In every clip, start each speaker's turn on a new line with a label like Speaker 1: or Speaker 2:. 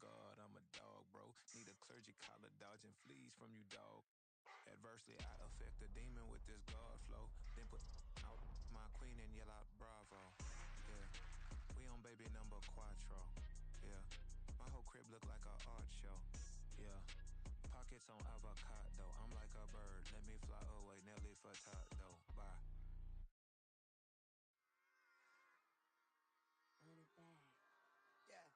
Speaker 1: God, I'm a dog, bro. Need a clergy collar, dodging fleas from you, dog. Adversely, I affect a demon with this God flow. Then put out my queen and yell out bravo. Yeah, we on baby number quattro. Yeah, my whole crib look like a art show. Yeah, pockets on avocado. I'm like a bird. Let me fly away, Nelly Furtado. Bye.
Speaker 2: Run it back.
Speaker 3: Yeah.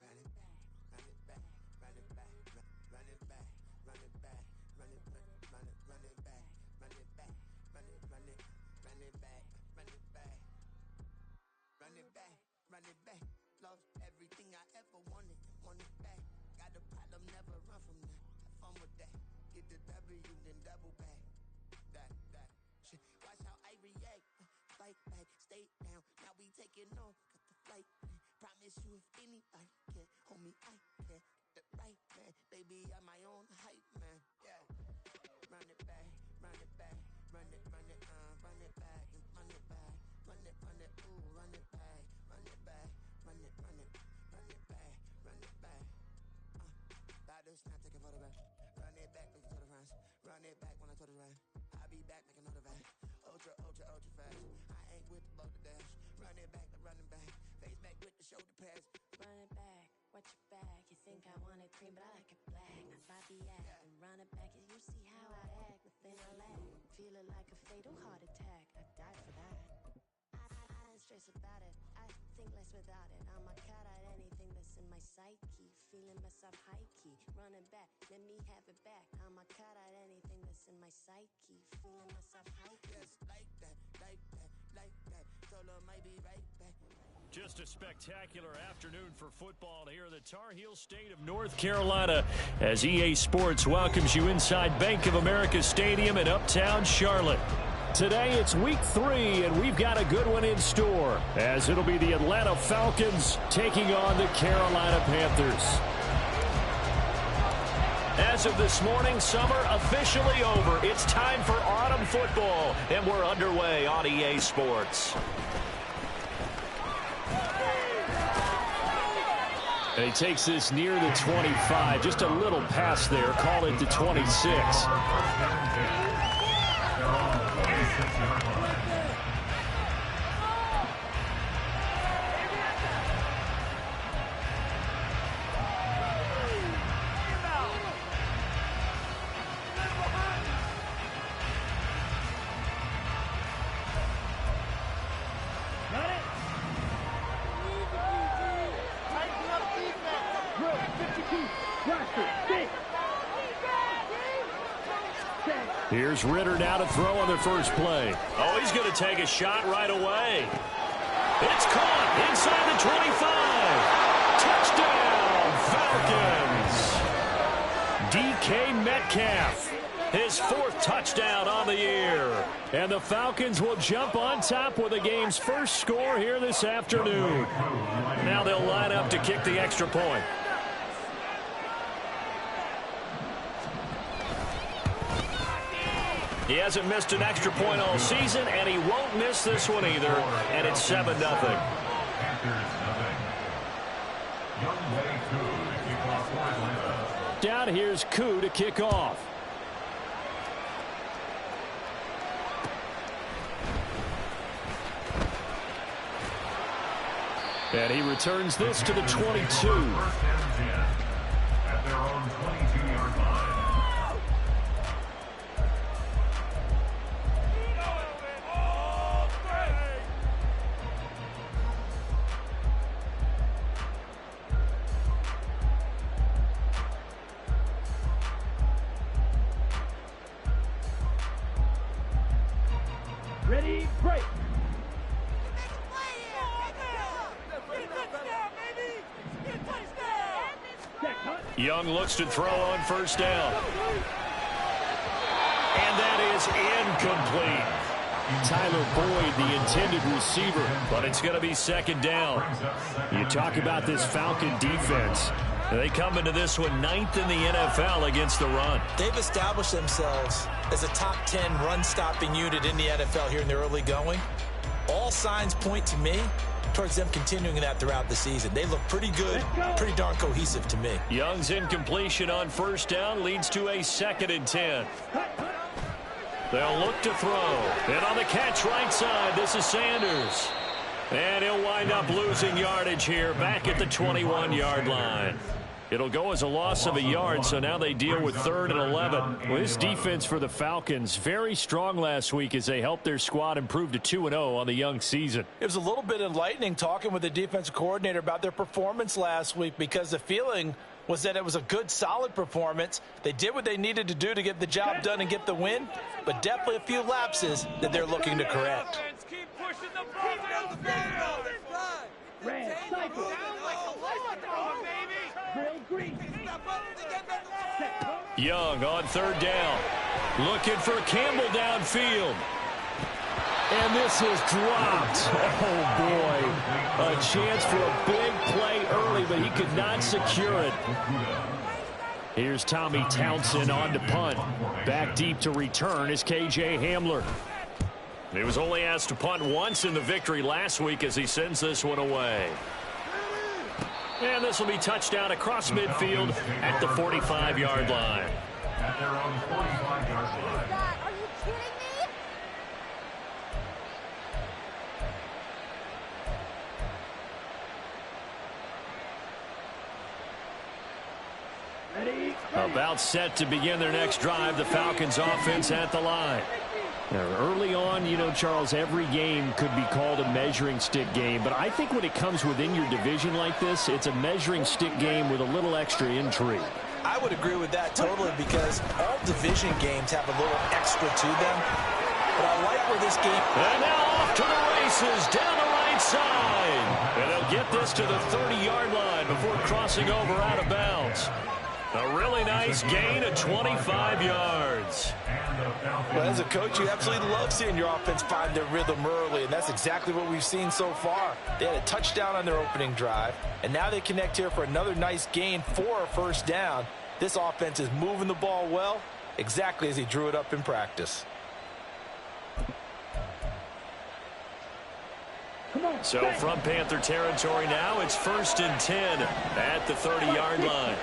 Speaker 2: Run it back.
Speaker 3: Run it back. Run it back. Run it back. Run it back. Run it back. Run it back. Run it back. Run it back. Run it back. Run it back. Run it back. Run it back. Run it back. Lost everything I ever wanted. Want it back. Got a problem, never run from that. Have fun with that. Get the W, then double back. That. Shit. Watch how I react. Fight back, stay down. Now we taking off. Got the flight plan. Promise you if anybody can, homie, I can. Get the right man. Baby, I'm my own hype man. Yeah. Run it back. Run it back. Run it back. Run it back. Run it back. Ooh, run it back. Run it back. Run it back. Run it back. About to snap, take a photograph. Run it back, listen to the friends. Run it back when I told it right. I'll be back, make another back. Ultra fast. I ain't with the boat to dash. Run it back, the running back. Face back with the shoulder pads.
Speaker 2: Run it back. Watch your back. You think I want it cream, but I like it black. Bobby act and run it back. You see how I act within a lag. Feel it like a fatal heart attack. I died for that. I don't stress about it. I think less without it. I'm a cut at anything that's in my psyche. Feeling myself high key. Running back, let me have it back. I'm a cut at anything that's in my psyche. Feeling myself high key.
Speaker 3: Yes, like that. Told her might be right back.
Speaker 4: Just a spectacular afternoon for football here in the Tar Heel state of North Carolina as EA Sports welcomes you inside Bank of America Stadium in uptown Charlotte. Today it's week 3, and we've got a good one in store, as it'll be the Atlanta Falcons taking on the Carolina Panthers. As of this morning, summer officially over. It's time for autumn football, and we're underway on EA Sports. And he takes this near the 25, just a little pass there, call it the 26. Here's Ritter now to throw on the first play. Oh, he's going to take a shot right away. It's caught inside the 25. Touchdown, Falcons. DK Metcalf, his 4th touchdown on the year. And the Falcons will jump on top with the game's first score here this afternoon. Now they'll line up to kick the extra point. He hasn't missed an extra point all season, and he won't miss this one either, and it's 7-0. Down here's Koo to kick off. And he returns this to the 22.
Speaker 5: Ready, break.
Speaker 4: Young looks to throw on first down. And that is incomplete. Tyler Boyd, the intended receiver, but it's going to be second down. You talk about this Falcon defense. They come into this one 9th in the NFL against the run.
Speaker 6: They've established themselves as a top 10 run-stopping unit in the NFL here in the early going. All signs point to me towards them continuing that throughout the season. They look pretty good, pretty darn cohesive to me.
Speaker 4: Young's incompletion on first down leads to a 2nd and 10. They'll look to throw. And on the catch right side, this is Sanders. And he'll wind up losing yardage here back at the 21-yard line. It'll go as a loss of a yard, so now they deal with 3rd and 11. Well, this defense for the Falcons, very strong last week as they helped their squad improve to 2-0 on the young season.
Speaker 6: It was a little bit enlightening talking with the defensive coordinator about their performance last week, because the feeling was that it was a good, solid performance. They did what they needed to do to get the job done and get the win, but definitely a few lapses that they're looking to correct.
Speaker 5: Keep pushing the ball down the field. Red cycle. Green.
Speaker 4: Young on 3rd down. Looking for Campbell downfield. And this is dropped. Oh, boy. A chance for a big play early, but he could not secure it. Here's Tommy Townsend on to punt. Back deep to return is K.J. Hamler. He was only asked to punt once in the victory last week as he sends this one away. And this will be touchdown across midfield at the 45-yard line.
Speaker 7: At their own 45-yard line.
Speaker 8: Are you kidding me?
Speaker 4: About set to begin their next drive, the Falcons offense at the line. Now, early on, you know, Charles, every game could be called a measuring stick game, but I think when it comes within your division like this, it's a measuring stick game with a little extra intrigue.
Speaker 6: I would agree with that totally, because all division games have a little extra to them. But I like where this game...
Speaker 4: And now off to the races down the right side. And they'll get this to the 30-yard line before crossing over out of bounds. A really nice gain of 25 yards.
Speaker 6: Well, as a coach, you absolutely love seeing your offense find their rhythm early, and that's exactly what we've seen so far. They had a touchdown on their opening drive, and now they connect here for another nice gain for a first down. This offense is moving the ball well, exactly as he drew it up in practice.
Speaker 4: So from Panther territory now, it's 1st and 10 at the 30-yard line.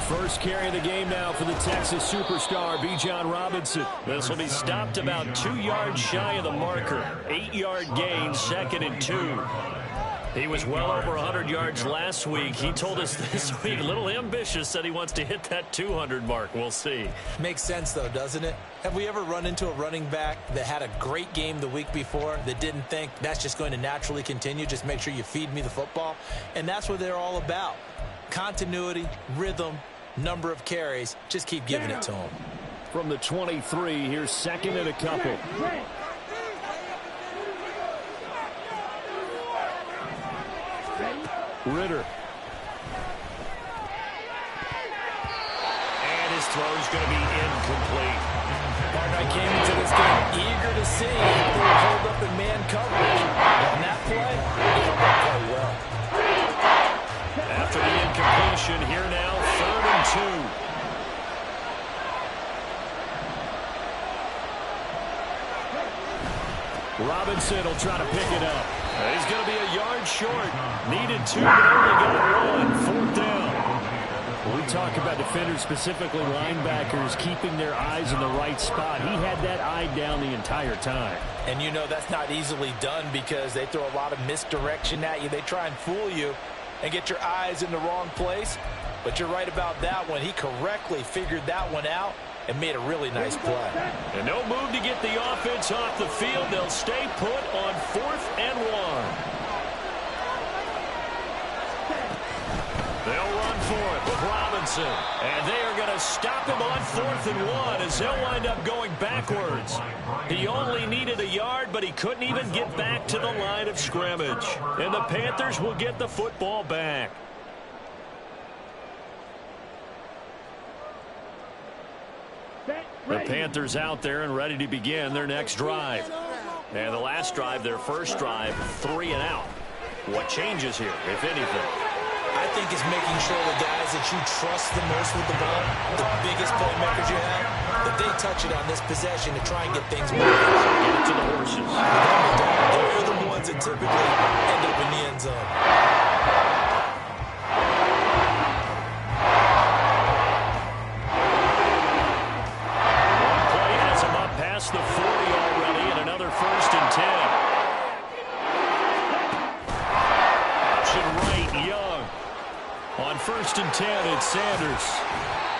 Speaker 4: First carry of the game now for the Texas superstar, Bijan Robinson. This will be stopped about 2 yards shy of the marker. 8-yard gain, 2nd and 2. He was well over 100 yards last week. He told us this week, a little ambitious, said he wants to hit that 200 mark. We'll see.
Speaker 6: Makes sense, though, doesn't it? Have we ever run into a running back that had a great game the week before that didn't think that's just going to naturally continue? Just make sure you feed me the football. And that's what they're all about. Continuity, rhythm, number of carries. Just keep giving it to them.
Speaker 4: From the 23, here's 2nd and a couple. Ritter. And his throw's going to be incomplete.
Speaker 6: Partner, I came into this game eager to see if they would hold up in man coverage. On that play, they held that play well.
Speaker 4: After the incompletion, here now, 3rd and 2. Robinson will try to pick it up. He's going to be a yard short. Needed 2, but only got 1. 4th down. When we talk about defenders, specifically linebackers, keeping their eyes in the right spot, he had that eye down the entire time.
Speaker 6: And you know that's not easily done because they throw a lot of misdirection at you. They try and fool you and get your eyes in the wrong place. But you're right about that one. He correctly figured that one out and made a really nice play.
Speaker 4: And no move to get the offense off the field. They'll stay put on 4th and 1. They'll run for it with Robinson. And they are going to stop him on 4th and 1 as they'll wind up going backwards. He only needed a yard, but he couldn't even get back to the line of scrimmage. And the Panthers will get the football back. The Panthers out there and ready to begin their next drive. And the last drive, their first drive, 3 and out. What changes here, if anything?
Speaker 6: I think it's making sure the guys that you trust the most with the ball, the biggest playmakers you have, that they touch it on this possession to try and get things moving.
Speaker 4: Get it to the horses.
Speaker 6: They're the ones that typically end up in the end zone.
Speaker 4: One play has him up past the 40 already, and another 1st and 10. Option right, Young. On 1st and 10, it's Sanders.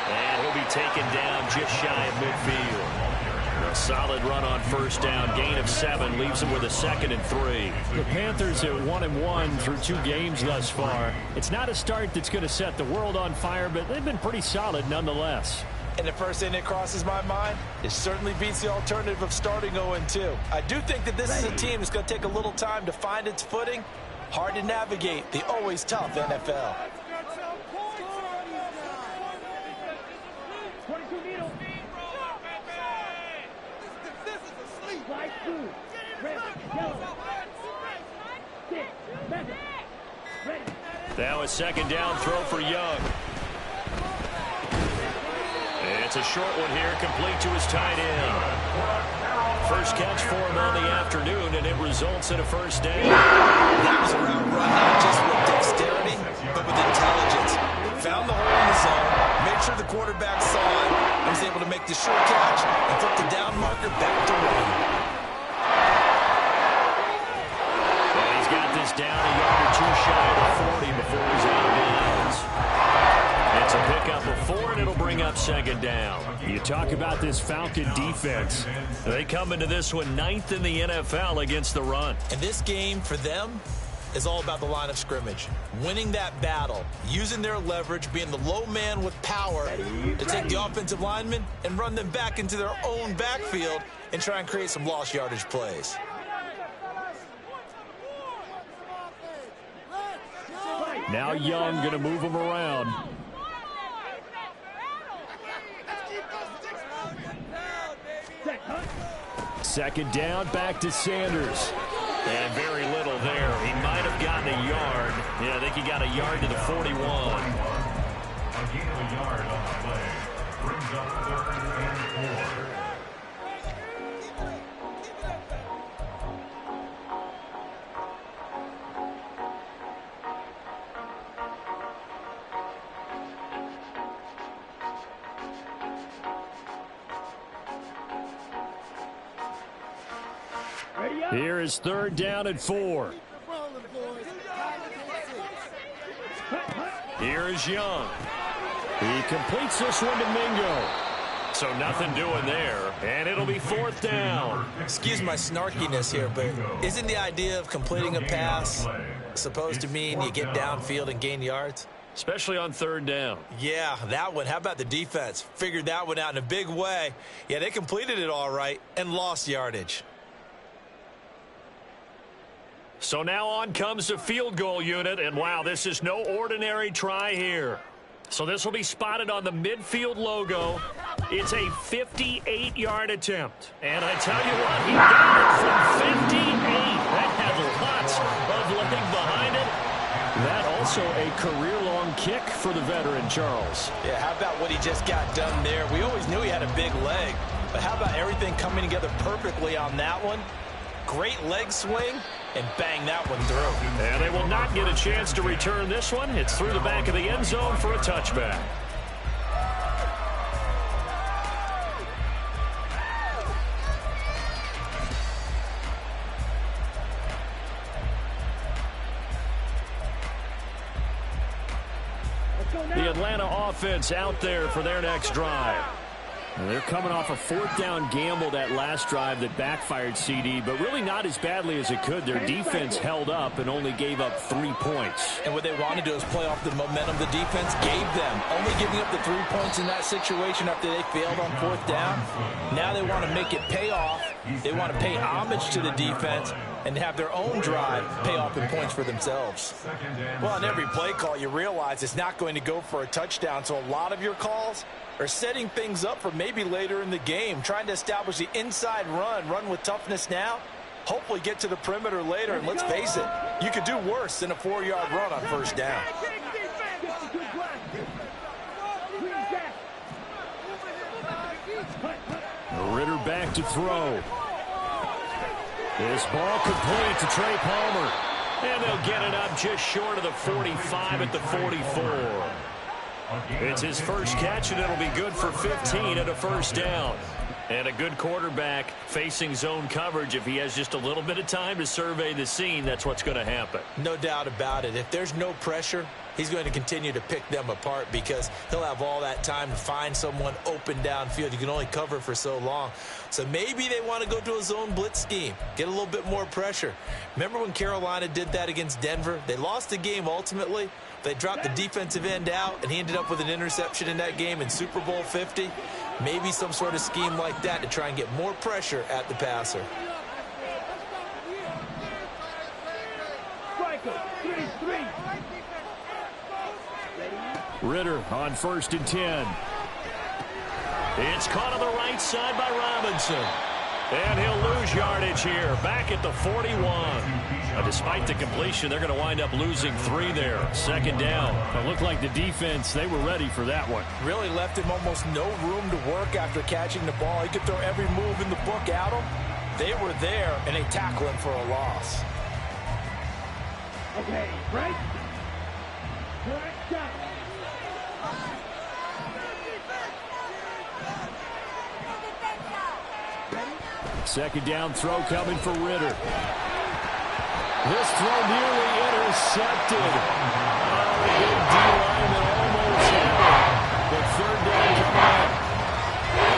Speaker 4: And he'll be taken down just shy of midfield. A solid run on 1st down. Gain of 7 leaves him with a 2nd and 3.
Speaker 8: The Panthers are 1-1 through 2 games thus far. It's not a start that's going to set the world on fire, but they've been pretty solid nonetheless.
Speaker 6: And the first thing that crosses my mind, it certainly beats the alternative of starting 0-2. I do think that this is a team that's going to take a little time to find its footing. Hard to navigate the always tough NFL.
Speaker 4: Now a 2nd down throw for Young. It's a short one here, complete to his tight end. First catch for him on the afternoon, and it results in a 1st down.
Speaker 6: That was a route run, not just with dexterity, but with intelligence. Found the hole in the zone, made sure the quarterback saw it, and was able to make the short catch and flip the down marker back to run.
Speaker 4: And he's got this down a yard or 2 shy of the 40 before he's out of bounds. It's a pickup of 4, and it'll bring up 2nd down.
Speaker 8: You talk about this Falcon defense.
Speaker 4: They come into this one 9th in the NFL against the run.
Speaker 6: And this game, for them, is all about the line of scrimmage. Winning that battle, using their leverage, being the low man with power to take the offensive linemen and run them back into their own backfield and try and create some lost yardage plays.
Speaker 8: Now Young going to move him around. Second down, back to Sanders.
Speaker 4: And very little there. He might have gotten a yard. Yeah, I think he got a yard to the 41.
Speaker 7: A gain of a yard on the play. Brings up 3rd and 4.
Speaker 8: Here is 3rd down and 4.
Speaker 4: Here is Young.
Speaker 8: He completes this one to Mingo.
Speaker 4: So nothing doing there. And it'll be 4th down.
Speaker 6: Excuse my snarkiness here, but isn't the idea of completing a pass supposed to mean you get downfield and gain yards?
Speaker 4: Especially on 3rd down.
Speaker 6: Yeah, that one. How about the defense? Figured that one out in a big way. Yeah, they completed it all right and lost yardage.
Speaker 4: So now on comes the field goal unit, and wow, this is no ordinary try here. So this will be spotted on the midfield logo. It's a 58-yard attempt. And I tell you what, he got it from 58. That had lots of leg behind it.
Speaker 8: That also a career-long kick for the veteran, Charles.
Speaker 6: Yeah, how about what he just got done there? We always knew he had a big leg, but how about everything coming together perfectly on that one? Great leg swing, and bang that one through.
Speaker 4: And they will not get a chance to return this one. It's through the back of the end zone for a touchback. The Atlanta offense out there for their next drive.
Speaker 8: And they're coming off a 4th down gamble that last drive that backfired, CD, but really not as badly as it could. Their defense held up and only gave up 3 points.
Speaker 6: And what they want to do is play off the momentum the defense gave them. Only giving up the 3 points in that situation after they failed on 4th down. Now they want to make it pay off. They want to pay homage to the defense and have their own drive pay off in points for themselves. Well, on every play call, you realize it's not going to go for a touchdown, so a lot of your calls are setting things up for maybe later in the game, trying to establish the inside run with toughness now, hopefully get to the perimeter later, and let's face it, You could do worse than a 4-yard run on first down.
Speaker 4: Ritter back to throw. This ball complete to Trey Palmer. And they'll get it up just short of the 45 at the 44. It's his first catch, and it'll be good for 15 and a first down. And a good quarterback facing zone coverage. If he has just a little bit of time to survey the scene, that's what's going to happen.
Speaker 6: No doubt about it. If there's no pressure, he's going to continue to pick them apart because he'll have all that time to find someone open downfield. You can only cover for so long. So maybe they want to go to a zone blitz scheme, get a little bit more pressure. Remember when Carolina did that against Denver? They lost the game ultimately. They dropped the defensive end out, and he ended up with an interception in that game in Super Bowl 50. Maybe some sort of scheme like that to try and get more pressure at the passer.
Speaker 4: Ritter on 1st and 10. It's caught on the right side by Robinson. And he'll lose yardage here, back at the 41. Despite the completion, they're going to wind up losing 3 there. 2nd down. It looked like the defense, they were ready for that one.
Speaker 6: Really left him almost no room to work after catching the ball. He could throw every move in the book at him. They were there, and they tackle him for a loss.
Speaker 5: Okay, right? Correct shot.
Speaker 4: 2nd down throw coming for Ritter. This throw nearly intercepted. Oh, big D-lineman almost had it. The 3rd down coming up.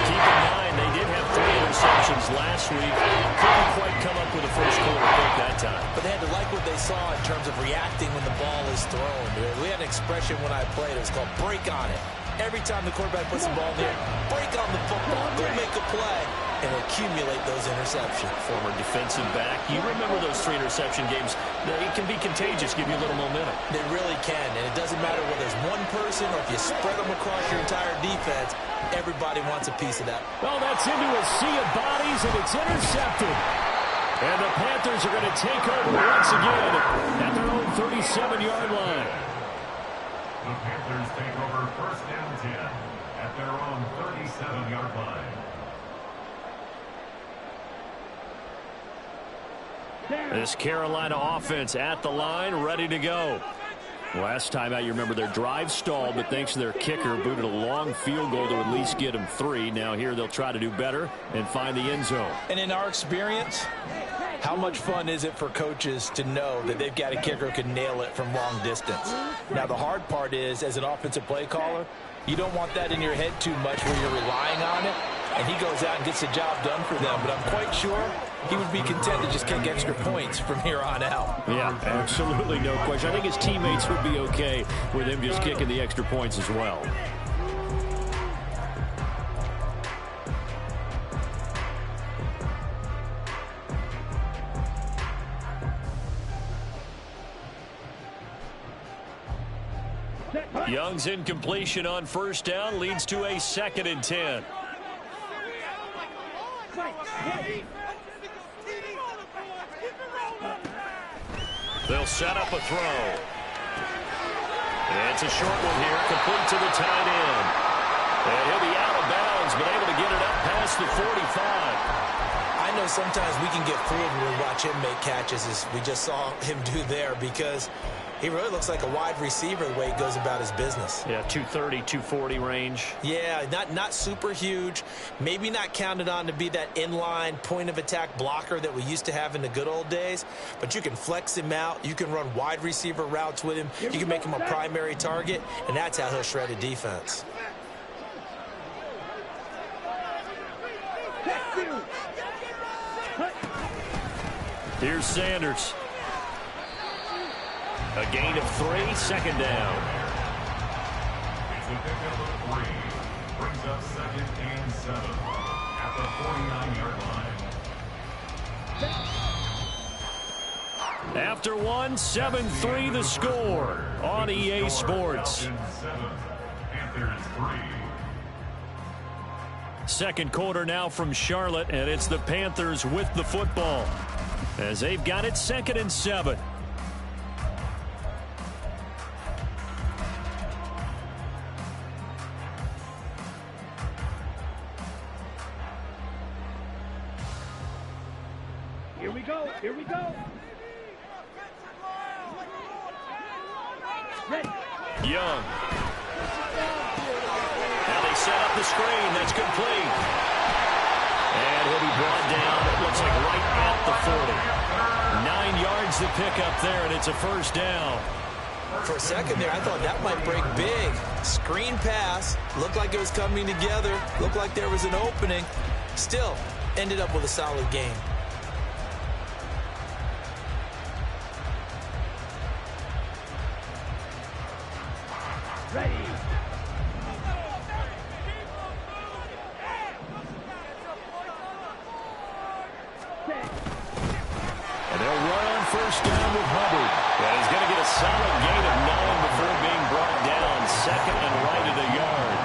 Speaker 4: Keep in mind, they did have 3 interceptions last week. Couldn't quite come up with a first-quarter pick that time.
Speaker 6: But they had to like what they saw in terms of reacting when the ball is thrown. We had an expression when I played. It was called break on it. Every time the quarterback puts the ball in there, break on the football. Go make a play and accumulate those interceptions.
Speaker 4: Former defensive back. You remember those 3 interception games. It can be contagious, give you a little momentum.
Speaker 6: They really can, and it doesn't matter whether it's one person or if you spread them across your entire defense. Everybody wants a piece of that.
Speaker 4: Well, that's into a sea of bodies, and it's intercepted. And the Panthers are going to take over once again at their own 37-yard line.
Speaker 7: The Panthers take over 1st and 10 at their own 37-yard line.
Speaker 4: This Carolina offense at the line, ready to go. Last time out, you remember their drive stalled, but thanks to their kicker, booted a long field goal to at least get them 3. Now here they'll try to do better and find the end zone.
Speaker 6: And in our experience, how much fun is it for coaches to know that they've got a kicker who can nail it from long distance? Now, the hard part is, as an offensive play caller, you don't want that in your head too much where you're relying on it, and he goes out and gets the job done for them. But I'm quite sure he would be content to just kick extra points from here on out.
Speaker 4: Yeah, absolutely no question. I think his teammates would be okay with him just kicking the extra points as well. Young's incompletion on 1st down leads to a 2nd and 10. They'll set up a throw. It's a short one here, complete to the tight end. And he'll be out of bounds, but able to get it up past the 45.
Speaker 6: I know sometimes we can get fooled when we watch him make catches, as we just saw him do there, because he really looks like a wide receiver the way he goes about his business.
Speaker 4: Yeah, 230, 240 range.
Speaker 6: Yeah, not super huge. Maybe not counted on to be that inline point-of-attack blocker that we used to have in the good old days. But you can flex him out. You can run wide receiver routes with him. You can make him a primary target, and that's how he'll shred a defense.
Speaker 7: Here's Sanders.
Speaker 4: A gain of 3, 2nd down.
Speaker 7: It's a pickup of 3. Brings up 2nd and 7 at the 49-yard line.
Speaker 4: After 1, 7-3 the score on EA Sports.
Speaker 7: 7, Panthers 3.
Speaker 4: Second quarter now from Charlotte, and it's the Panthers with the football as they've got it 2nd and 7.
Speaker 5: Here we go. Here we go. Ready.
Speaker 4: Young. Now they set up the screen. That's complete. And he'll be brought down, it looks like right at the 40. 9 yards to pick up there, and it's a first down.
Speaker 6: For a second there, I thought that might break big. Screen pass. Looked like it was coming together. Looked like there was an opening. Still, ended up with a solid game.
Speaker 5: Ready.
Speaker 4: And they'll run on first down with Hubbard. And he's going to get a solid gain of 9 before being brought down. Second and right at a yard.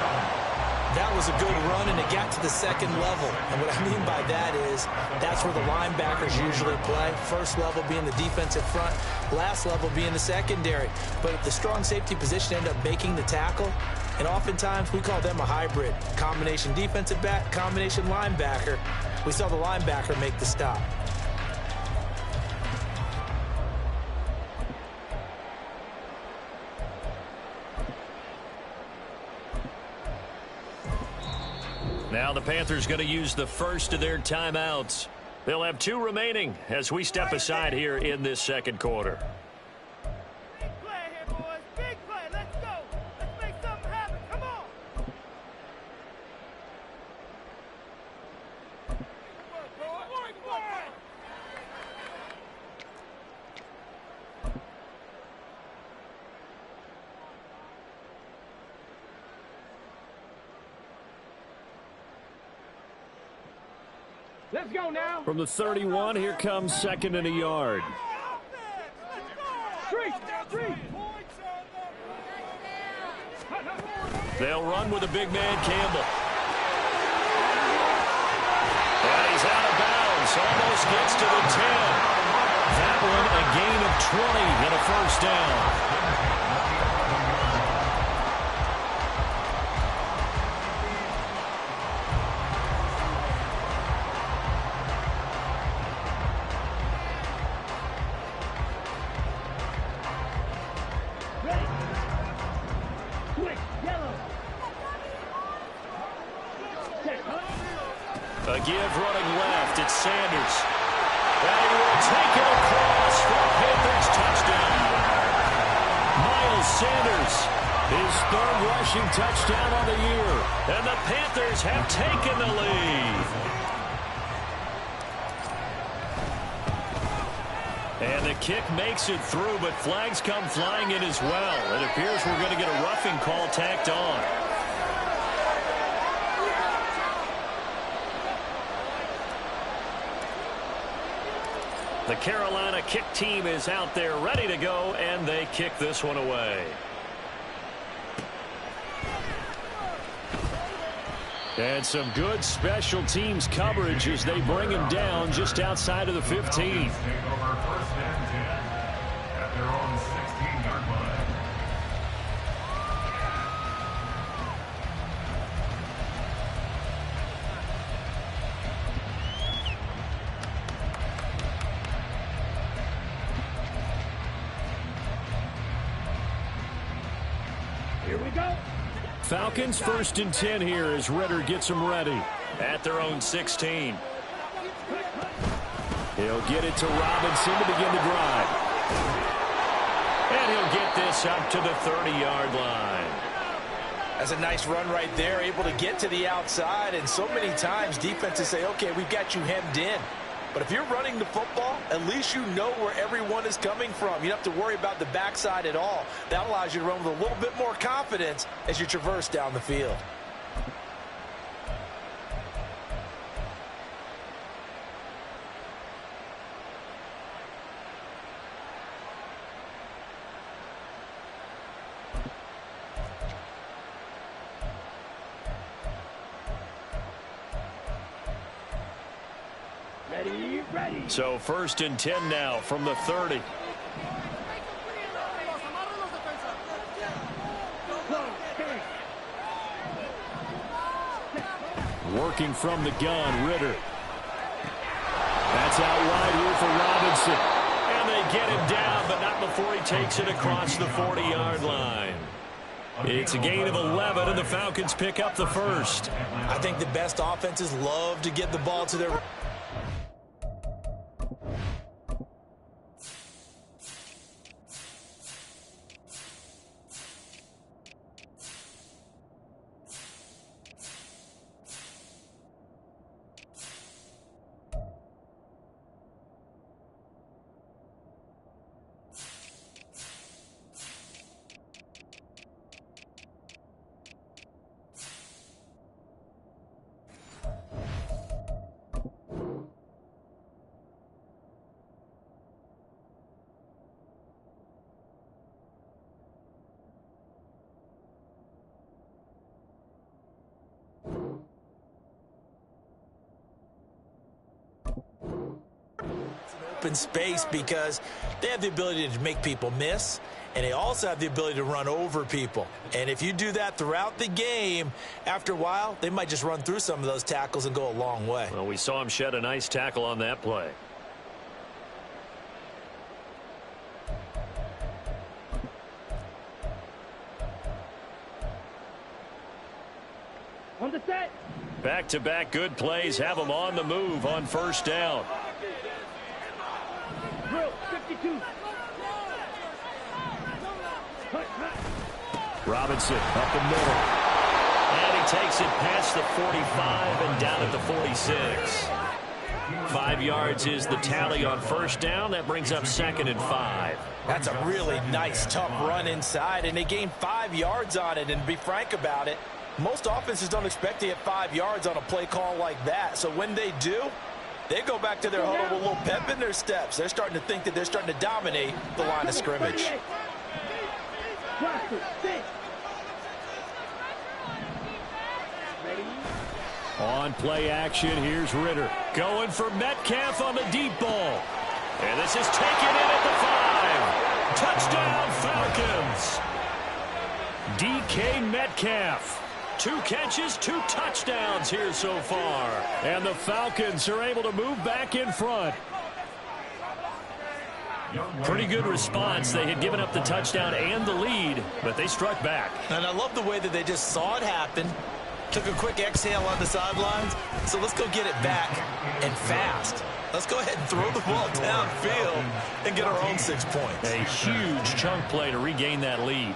Speaker 6: That was a good run, and it got to the second level. And what I mean by that is that's where the linebackers usually play. First level being the defensive front, last level being the secondary. But the strong safety position ended up making the tackle, and oftentimes we call them a hybrid. Combination defensive back, combination linebacker. We saw the linebacker make the stop.
Speaker 4: Now the Panthers going to use the first of their timeouts. They'll have 2 remaining as we step aside here in this second quarter.
Speaker 5: Big play here, boys. Big play. Let's go. Let's make something happen. Come on. Let's go now.
Speaker 4: From the 31, here comes second and a yard.
Speaker 5: Three.
Speaker 4: They'll run with a big man, Campbell. And he's out of bounds. Almost gets to the 10. That one a gain of 20 and a first down. A give running left, it's Sanders. And he will take it across for a Panthers touchdown. Miles Sanders, his 3rd rushing touchdown on the year. And the Panthers have taken the lead. And the kick makes it through, but flags come flying in as well. It appears we're going to get a roughing call tacked on. The Carolina kick team is out there ready to go, and they kick this one away. And some good special teams coverage as they bring him down just outside of the 15.
Speaker 7: Take over 1st and 10 at their own 16-yard line.
Speaker 5: Here we go.
Speaker 4: Falcons 1st and 10 here as Ritter gets them ready at their own 16. He'll get it to Robinson to begin the drive. And he'll get this up to the 30-yard line.
Speaker 6: That's a nice run right there, able to get to the outside. And so many times defenses say, okay, we've got you hemmed in. But if you're running the football, at least you know where everyone is coming from. You don't have to worry about the backside at all. That allows you to run with a little bit more confidence as you traverse down the field.
Speaker 5: Ready.
Speaker 4: So 1st and 10 now from the 30. Working from the gun, Ritter. That's
Speaker 8: It's out wide here for Robinson. And they get him down, but not before he takes it across the 40-yard line. It's a gain of 11, and the Falcons pick up the first.
Speaker 6: I think the best offenses love to get the ball to their... open space because they have the ability to make people miss, and they also have the ability to run over people. And if you do that throughout the game, after a while, they might just run through some of those tackles and go a long way.
Speaker 8: Well, we saw him shed a nice tackle on that play.
Speaker 5: On the set.
Speaker 8: Back-to-back good plays have them on the move on first down.
Speaker 5: Drill, 52.
Speaker 8: Robinson up the middle. And he takes it past the 45 and down at the 46. 5 yards is the tally on first down. That brings up 2nd and 5.
Speaker 6: That's a really nice, tough run inside, and they gained 5 yards on it. And to be frank about it, most offenses don't expect to get 5 yards on a play call like that. So when they do, they go back to their huddle with a little pep in their steps. They're starting to think that they're starting to dominate the line of scrimmage.
Speaker 8: On play action, here's Ritter. Going for Metcalf on the deep ball. And this is taken in at the 5. Touchdown, Falcons. DK Metcalf. 2 catches, 2 touchdowns here so far. And the Falcons are able to move back in front. Pretty good response. They had given up the touchdown and the lead, but they struck back.
Speaker 6: And I love the way that they just saw it happen. Took a quick exhale on the sidelines. So let's go get it back and fast. Let's go ahead and throw the ball downfield and get our own 6 points.
Speaker 8: A huge chunk play to regain that lead.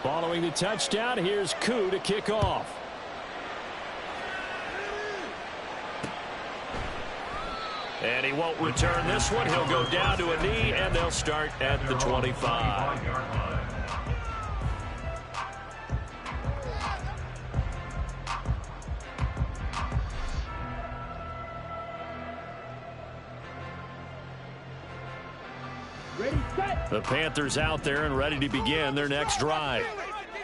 Speaker 8: Following the touchdown, here's Koo to kick off. And he won't return this one. He'll go down to a knee, and they'll start at the 25. The Panthers out there and ready to begin their next drive.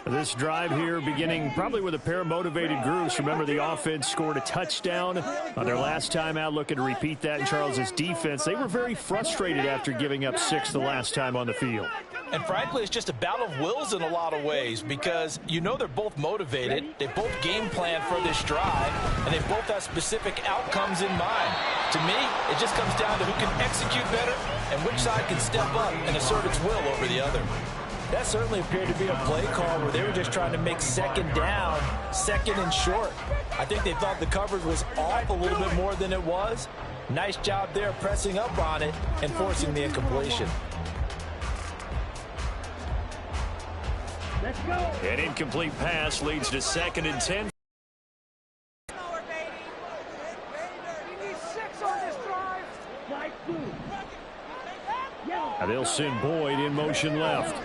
Speaker 8: This drive here beginning probably with a pair of motivated groups. Remember, the offense scored a touchdown on their last time out. Looking to repeat that in Charles's defense. They were very frustrated after giving up 6 the last time on the field.
Speaker 6: And frankly, it's just a battle of wills in a lot of ways because you know they're both motivated. They both game plan for this drive, and they both have specific outcomes in mind. To me, it just comes down to who can execute better and which side can step up and assert its will over the other. That certainly appeared to be a play call where they were just trying to make second down, second and short. I think they thought the coverage was off a little bit more than it was. Nice job there pressing up on it and forcing the incompletion.
Speaker 5: Let's go.
Speaker 8: An incomplete pass leads to 2nd and 10. Now they'll send Boyd in motion left.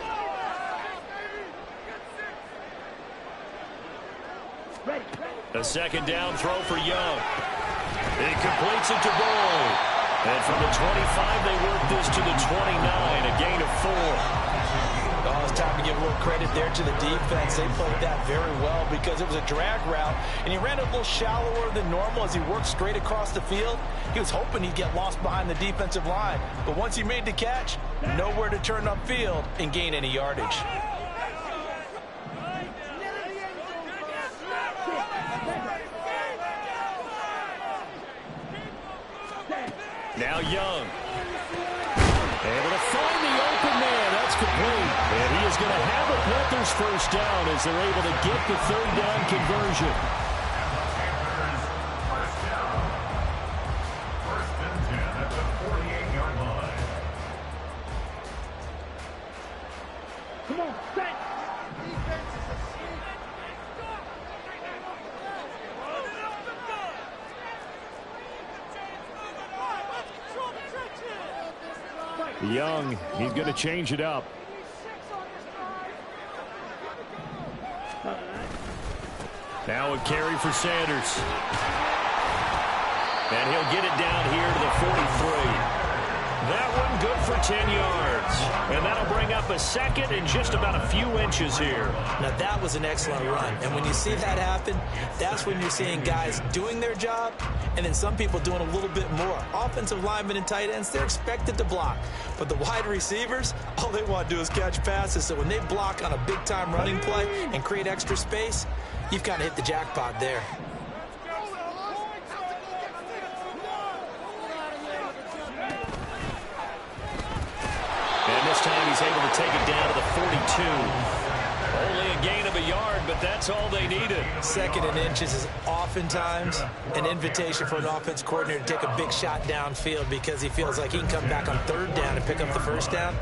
Speaker 8: A 2nd down throw for Young. He completes it to Boyd. And from the 25, they work this to the 29, a gain of 4.
Speaker 6: Oh, it's time to give a little credit there to the defense. They played that very well because it was a drag route, and he ran a little shallower than normal as he worked straight across the field. He was hoping he'd get lost behind the defensive line, but once he made the catch, nowhere to turn upfield and gain any yardage.
Speaker 4: Young. Able to find the open man. That's complete. And he is going to have the Panthers first down as they're able to get the third down conversion.
Speaker 7: First and 10 at the 48-yard line.
Speaker 5: Come on, set.
Speaker 4: Young, he's going to change it up. Now a carry for Sanders. And he'll get it down here to the 43. That one good for 10 yards. And that'll bring up a second and just about a few inches here.
Speaker 6: Now that was an excellent run. And when you see that happen, that's when you're seeing guys doing their job and then some people doing a little bit more. Offensive linemen and tight ends, they're expected to block. But the wide receivers, all they want to do is catch passes. So when they block on a big-time running play and create extra space, you've kind of hit the jackpot there.
Speaker 4: And this time he's able to take it down to the 42. Only a gain of a yard, but that's all they needed.
Speaker 6: Second and inches is oftentimes an invitation for an offense coordinator to take a big shot downfield because he feels like he can come back on third down and pick up the first down.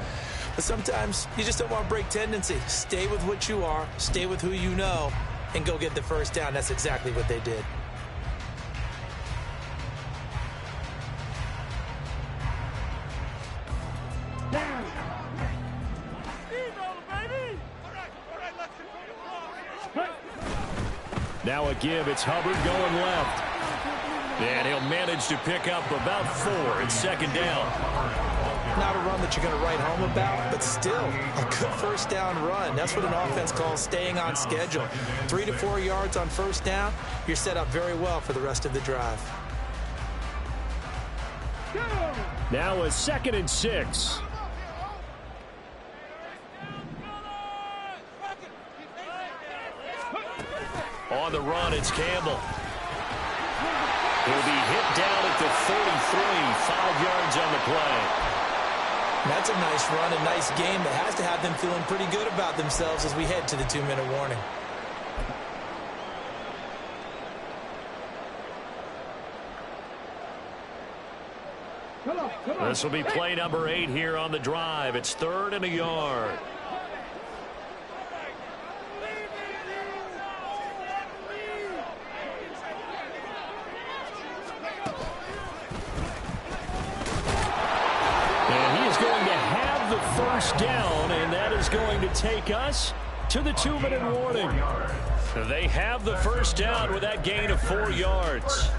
Speaker 6: But sometimes you just don't want to break tendency. Stay with what you are, stay with who you know, and go get the first down. That's exactly what they did.
Speaker 4: Now a give. It's Hubbard going left. And he'll manage to pick up about 4. It's second down.
Speaker 6: Not a run that you're going to write home about, but still a good first down run. That's what an offense calls staying on schedule. 3 to 4 yards on first down, you're set up very well for the rest of the drive.
Speaker 4: Now a 2nd and 6. On the run, it's Campbell. He'll be hit down at the 33, 5 yards on the play.
Speaker 6: That's a nice run, a nice game that has to have them feeling pretty good about themselves as we head to the 2-minute warning.
Speaker 4: This will be play number 8 here on the drive. It's 3rd and a yard. First down, and that is going to take us to the 2-minute warning. They have the first down with that gain of 4 yards.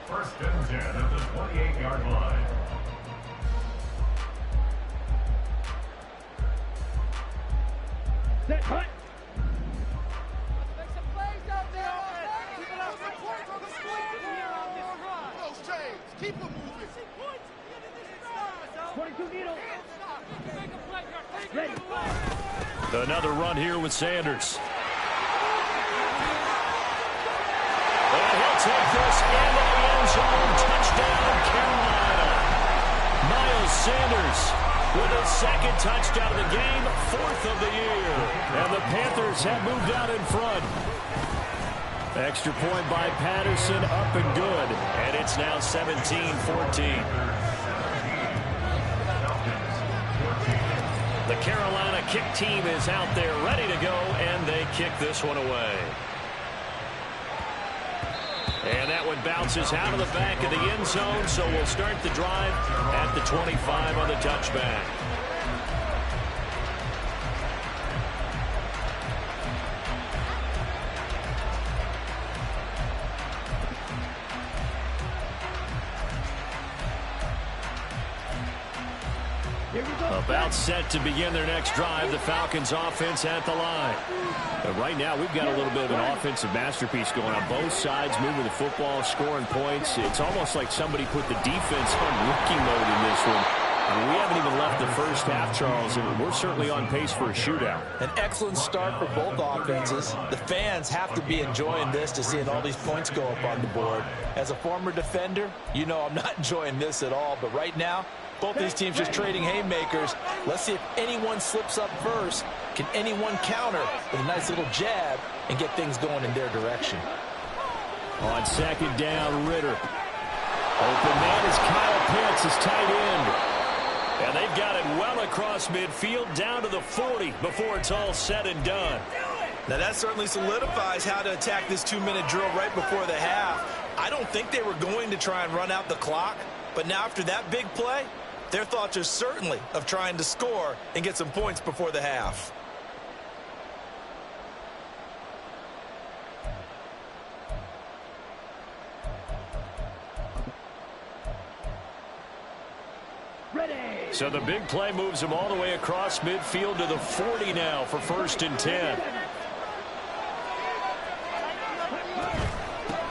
Speaker 7: First and 10 at the 28-yard line.
Speaker 5: Set, hut. Keep them moving. 22 needles. Ready.
Speaker 4: Another run here with Sanders. And he'll take this into the end zone. Touchdown, Carolina. Miles Sanders with his 2nd touchdown of the game, 4th of the year. And the Panthers have moved out in front. Extra point by Patterson, up and good. And it's now 17-14. The Carolina kick team is out there ready to go, and they kick this one away. And that one bounces out of the back of the end zone, so we'll start the drive at the 25 on the touchback. About set to begin their next drive, the Falcons offense at the line. But right now, we've got a little bit of an offensive masterpiece going on. Both sides moving the football, scoring points. It's almost like somebody put the defense on rookie mode in this one.
Speaker 8: We haven't even left the first half, Charles, and we're certainly on pace for a shootout.
Speaker 6: An excellent start for both offenses. The fans have to be enjoying this to seeing all these points go up on the board. As a former defender, you know I'm not enjoying this at all, but right now, both these teams just trading haymakers. Let's see if anyone slips up first. Can anyone counter with a nice little jab and get things going in their direction?
Speaker 8: On second down, Ritter. Open man is Kyle Pitts, his tight end. And they've got it well across midfield down to the 40 before it's all said and done.
Speaker 6: Now that certainly solidifies how to attack this 2-minute drill right before the half. I don't think they were going to try and run out the clock, but now after that big play, their thoughts are certainly of trying to score and get some points before the half.
Speaker 8: So the big play moves them all the way across midfield to the 40 now for 1st and 10.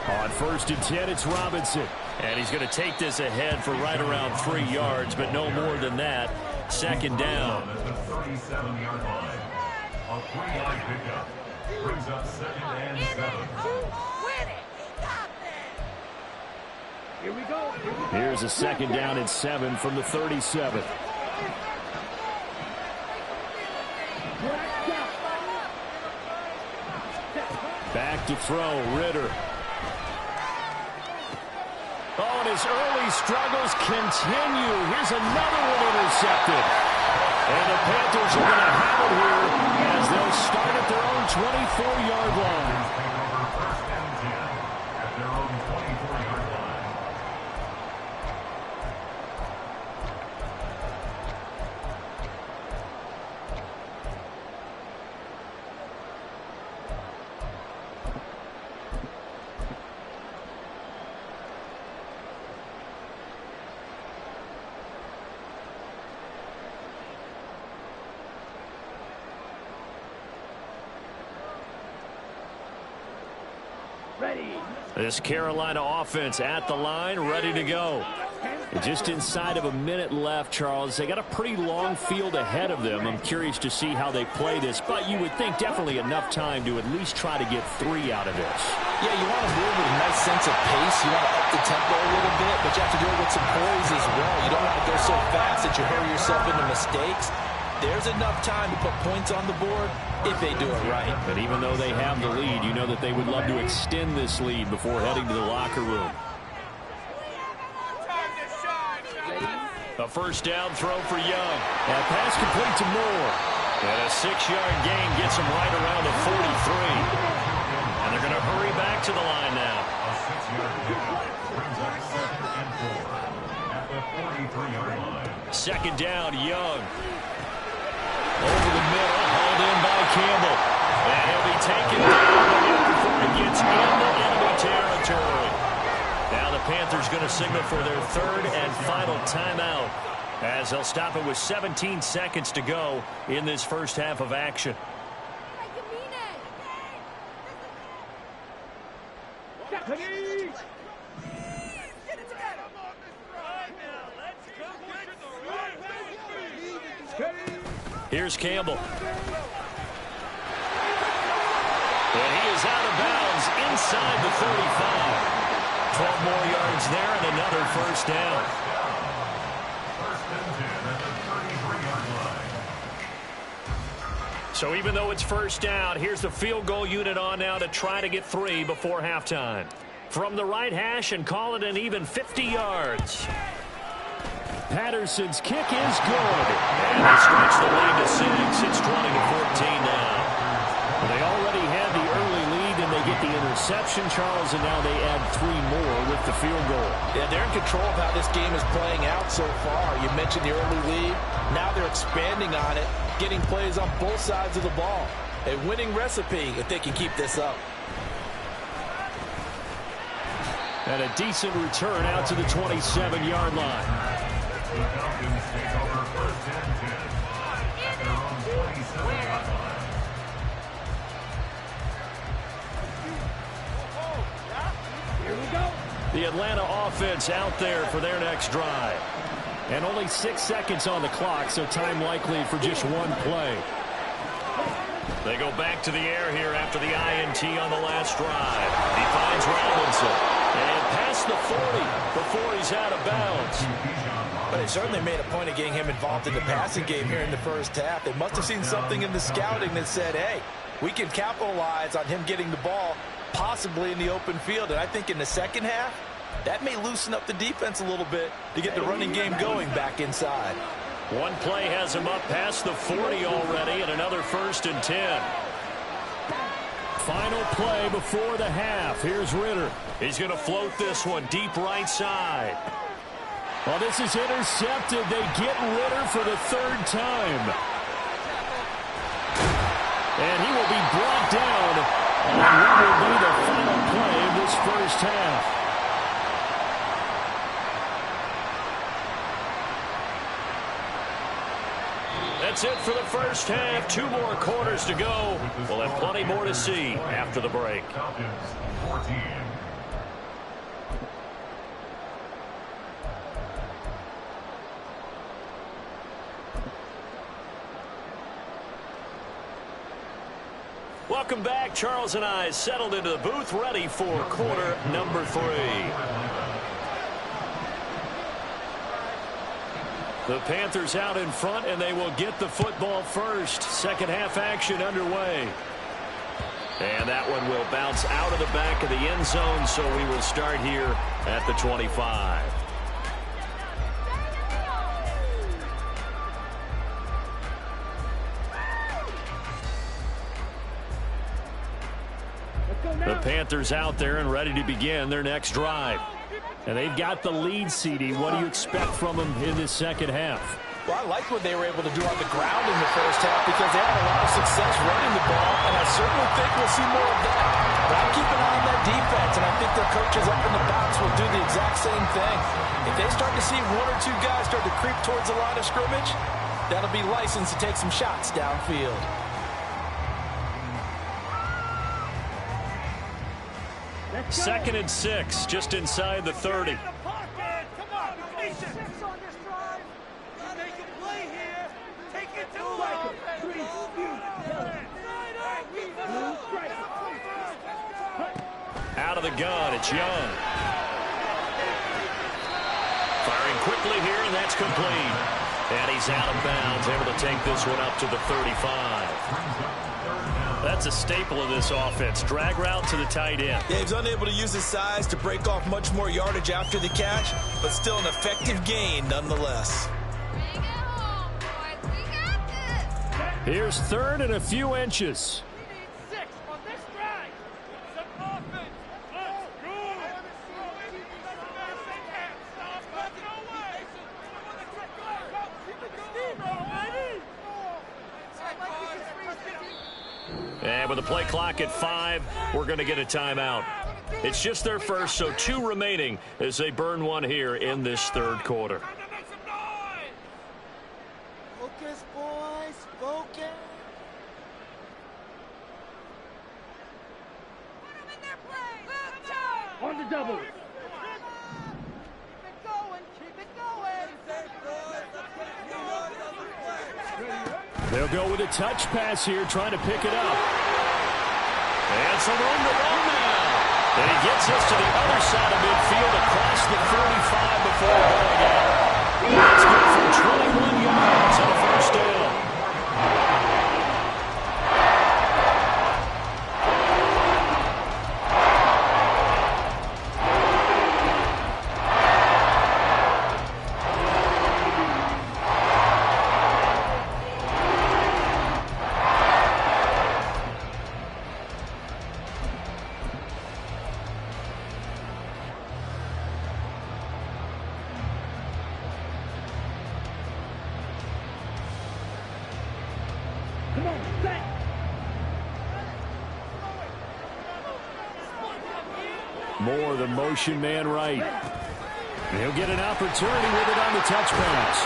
Speaker 8: On 1st and 10, it's Robinson. And he's going to take this ahead for right around 3 yards, but no more than that. Second down.
Speaker 7: At the 37-yard line. A 3-yard pickup brings up 2nd and 7.
Speaker 5: Here we go.
Speaker 8: Here's a 2nd down and 7 from the 37. Back to throw, Ritter. Oh, and his early struggles continue. Here's another one intercepted. And the Panthers are going to have it here as they'll start at their own 24-yard line.
Speaker 7: First and 10 at their own 24-yard line.
Speaker 8: This Carolina offense at the line, ready to go. And just inside of a minute left, Charles. They got a pretty long field ahead of them. I'm curious to see how they play this, but you would think definitely enough time to at least try to get 3 out of this.
Speaker 6: Yeah, you want to move with a nice sense of pace. You want to up the tempo a little bit, but you have to do it with some poise as well. You don't want to go so fast that you hurry yourself into mistakes. There's enough time to put points on the board if they do it right.
Speaker 8: But even though they have the lead, you know that they would love to extend this lead before heading to the locker room. A first down throw for Young. And pass complete to Moore. And a 6-yard gain gets him right around the 43. And they're going to hurry back to the line now.
Speaker 7: A 6-yard pickup brings up 2nd and 4 at the 43-yard line.
Speaker 8: Second down, Young. Over the middle, hauled in by Campbell. And he'll be taken down before he gets into enemy territory. Now the Panthers going to signal for their 3rd and final timeout as they'll stop it with 17 seconds to go in this first half of action. Here's Campbell. And he is out of bounds inside the 35. 12 more yards there and another first down.
Speaker 7: First and 10 at the 33-yard line.
Speaker 8: So even though it's first down, here's the field goal unit on now to try to get 3 before halftime. From the right hash and call it an even 50 yards. Patterson's kick is good. And they stretch the lead to 6. It's 20-14 now. Well, they already had the early lead, and they get the interception, Charles, and now they add 3 more with the field goal.
Speaker 6: Yeah, they're in control of how this game is playing out so far. You mentioned the early lead. Now they're expanding on it, getting plays on both sides of the ball. A winning recipe if they can keep this up.
Speaker 8: And a decent return out to the 27-yard line.
Speaker 7: The Falcons take over 1st and 10 at their own 27-yard line.
Speaker 5: Here we go.
Speaker 8: The Atlanta offense out there for their next drive. And only 6 seconds on the clock, so time likely for just one play. They go back to the air here after the INT on the last drive. He finds Robinson. And past the 40 before he's out of bounds.
Speaker 6: But they certainly made a point of getting him involved in the passing game here in the first half. They must have seen something in the scouting that said, hey, we can capitalize on him getting the ball possibly in the open field. And I think in the second half, that may loosen up the defense a little bit to get the running game going back inside.
Speaker 8: One play has him up past the 40 already, and another 1st and 10. Final play before the half. Here's Ritter. He's going to float this one deep right side. Well, this is intercepted. They get Ritter for the 3rd time. And he will be brought down. And that will be the final play of this first half. That's it for the first half. 2 more quarters to go. We'll have plenty more to see after the break.
Speaker 7: Falcons 14.
Speaker 8: Welcome back. Charles and I settled into the booth, ready for quarter number 3. The Panthers out in front, and they will get the football first. Second half action underway. And that one will bounce out of the back of the end zone, so we will start here at the 25. The Panthers out there and ready to begin their next drive. And they've got the lead, CD. What do you expect from them in this second half?
Speaker 6: Well, I like what they were able to do on the ground in the first half because they had a lot of success running the ball, and I certainly think we'll see more of that. But I keep an eye on that defense, and I think their coaches up in the box will do the exact same thing. If they start to see 1 or 2 guys start to creep towards the line of scrimmage, that'll be license to take some shots downfield.
Speaker 8: Second and 6, just inside the 30.
Speaker 5: Come on, patient. 6 on this drive. Make a play here. Take it too long.
Speaker 8: Out of the gun, it's Young. Firing quickly here, and that's complete. And he's out of bounds, able to take this one up to the 35. That's a staple of this offense. Drag route to the tight end.
Speaker 6: Yeah, he's unable to use his size to break off much more yardage after the catch, but still an effective gain nonetheless.
Speaker 9: Bring it home, boys. We got this.
Speaker 8: Here's 3rd and a few inches.
Speaker 5: We need 6 on this drive. Some offense. Let's go.
Speaker 8: And with the play clock at 5, we're going to get a timeout. It's just their first, so 2 remaining as they burn one here in this 3rd quarter.
Speaker 5: Focus, boys. Focus. On the double. Keep it going. Keep it going.
Speaker 8: They'll go with a touch pass here, trying to pick it up. And some room to run now. And he gets us to the other side of midfield across the 45 before going out. It's good for 21 yards on a first down. Moore, the motion man right. He'll get an opportunity with it on the touch pass.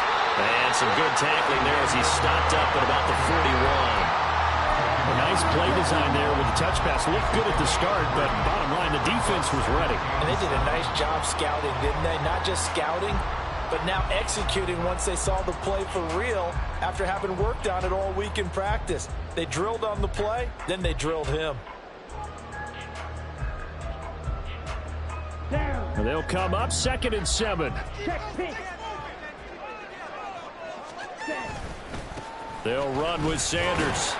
Speaker 8: And some good tackling there as he stopped up at about the 41. A nice play design there with the touch pass. Looked good at the start, but bottom line, the defense was ready.
Speaker 6: And they did a nice job scouting, didn't they? Not just scouting, but now executing once they saw the play for real after having worked on it all week in practice. They drilled on the play, then they drilled him.
Speaker 8: And they'll come up 2nd and 7. They'll run with Sanders.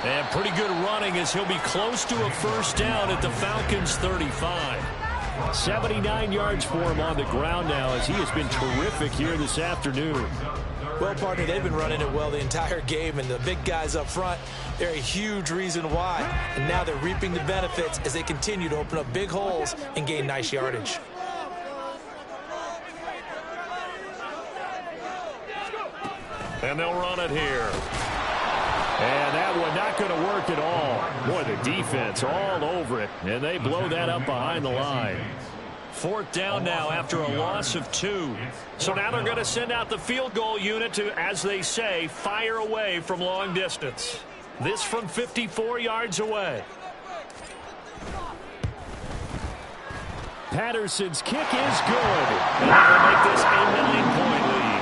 Speaker 8: And pretty good running as he'll be close to a first down at the Falcons' 35. 79 yards for him on the ground now as he has been terrific here this afternoon.
Speaker 6: Well, partner, they've been running it well the entire game, and the big guys up front, they're a huge reason why. And now they're reaping the benefits as they continue to open up big holes and gain nice yardage.
Speaker 8: And they'll run it here. And that one not going to work at all. Boy, the defense all over it, and they blow that up behind the line. 4th down now after a loss of 2. So now they're going to send out the field goal unit to, as they say, fire away from long distance. This from 54 yards away. Patterson's kick is good. And they'll make this a 9-point lead.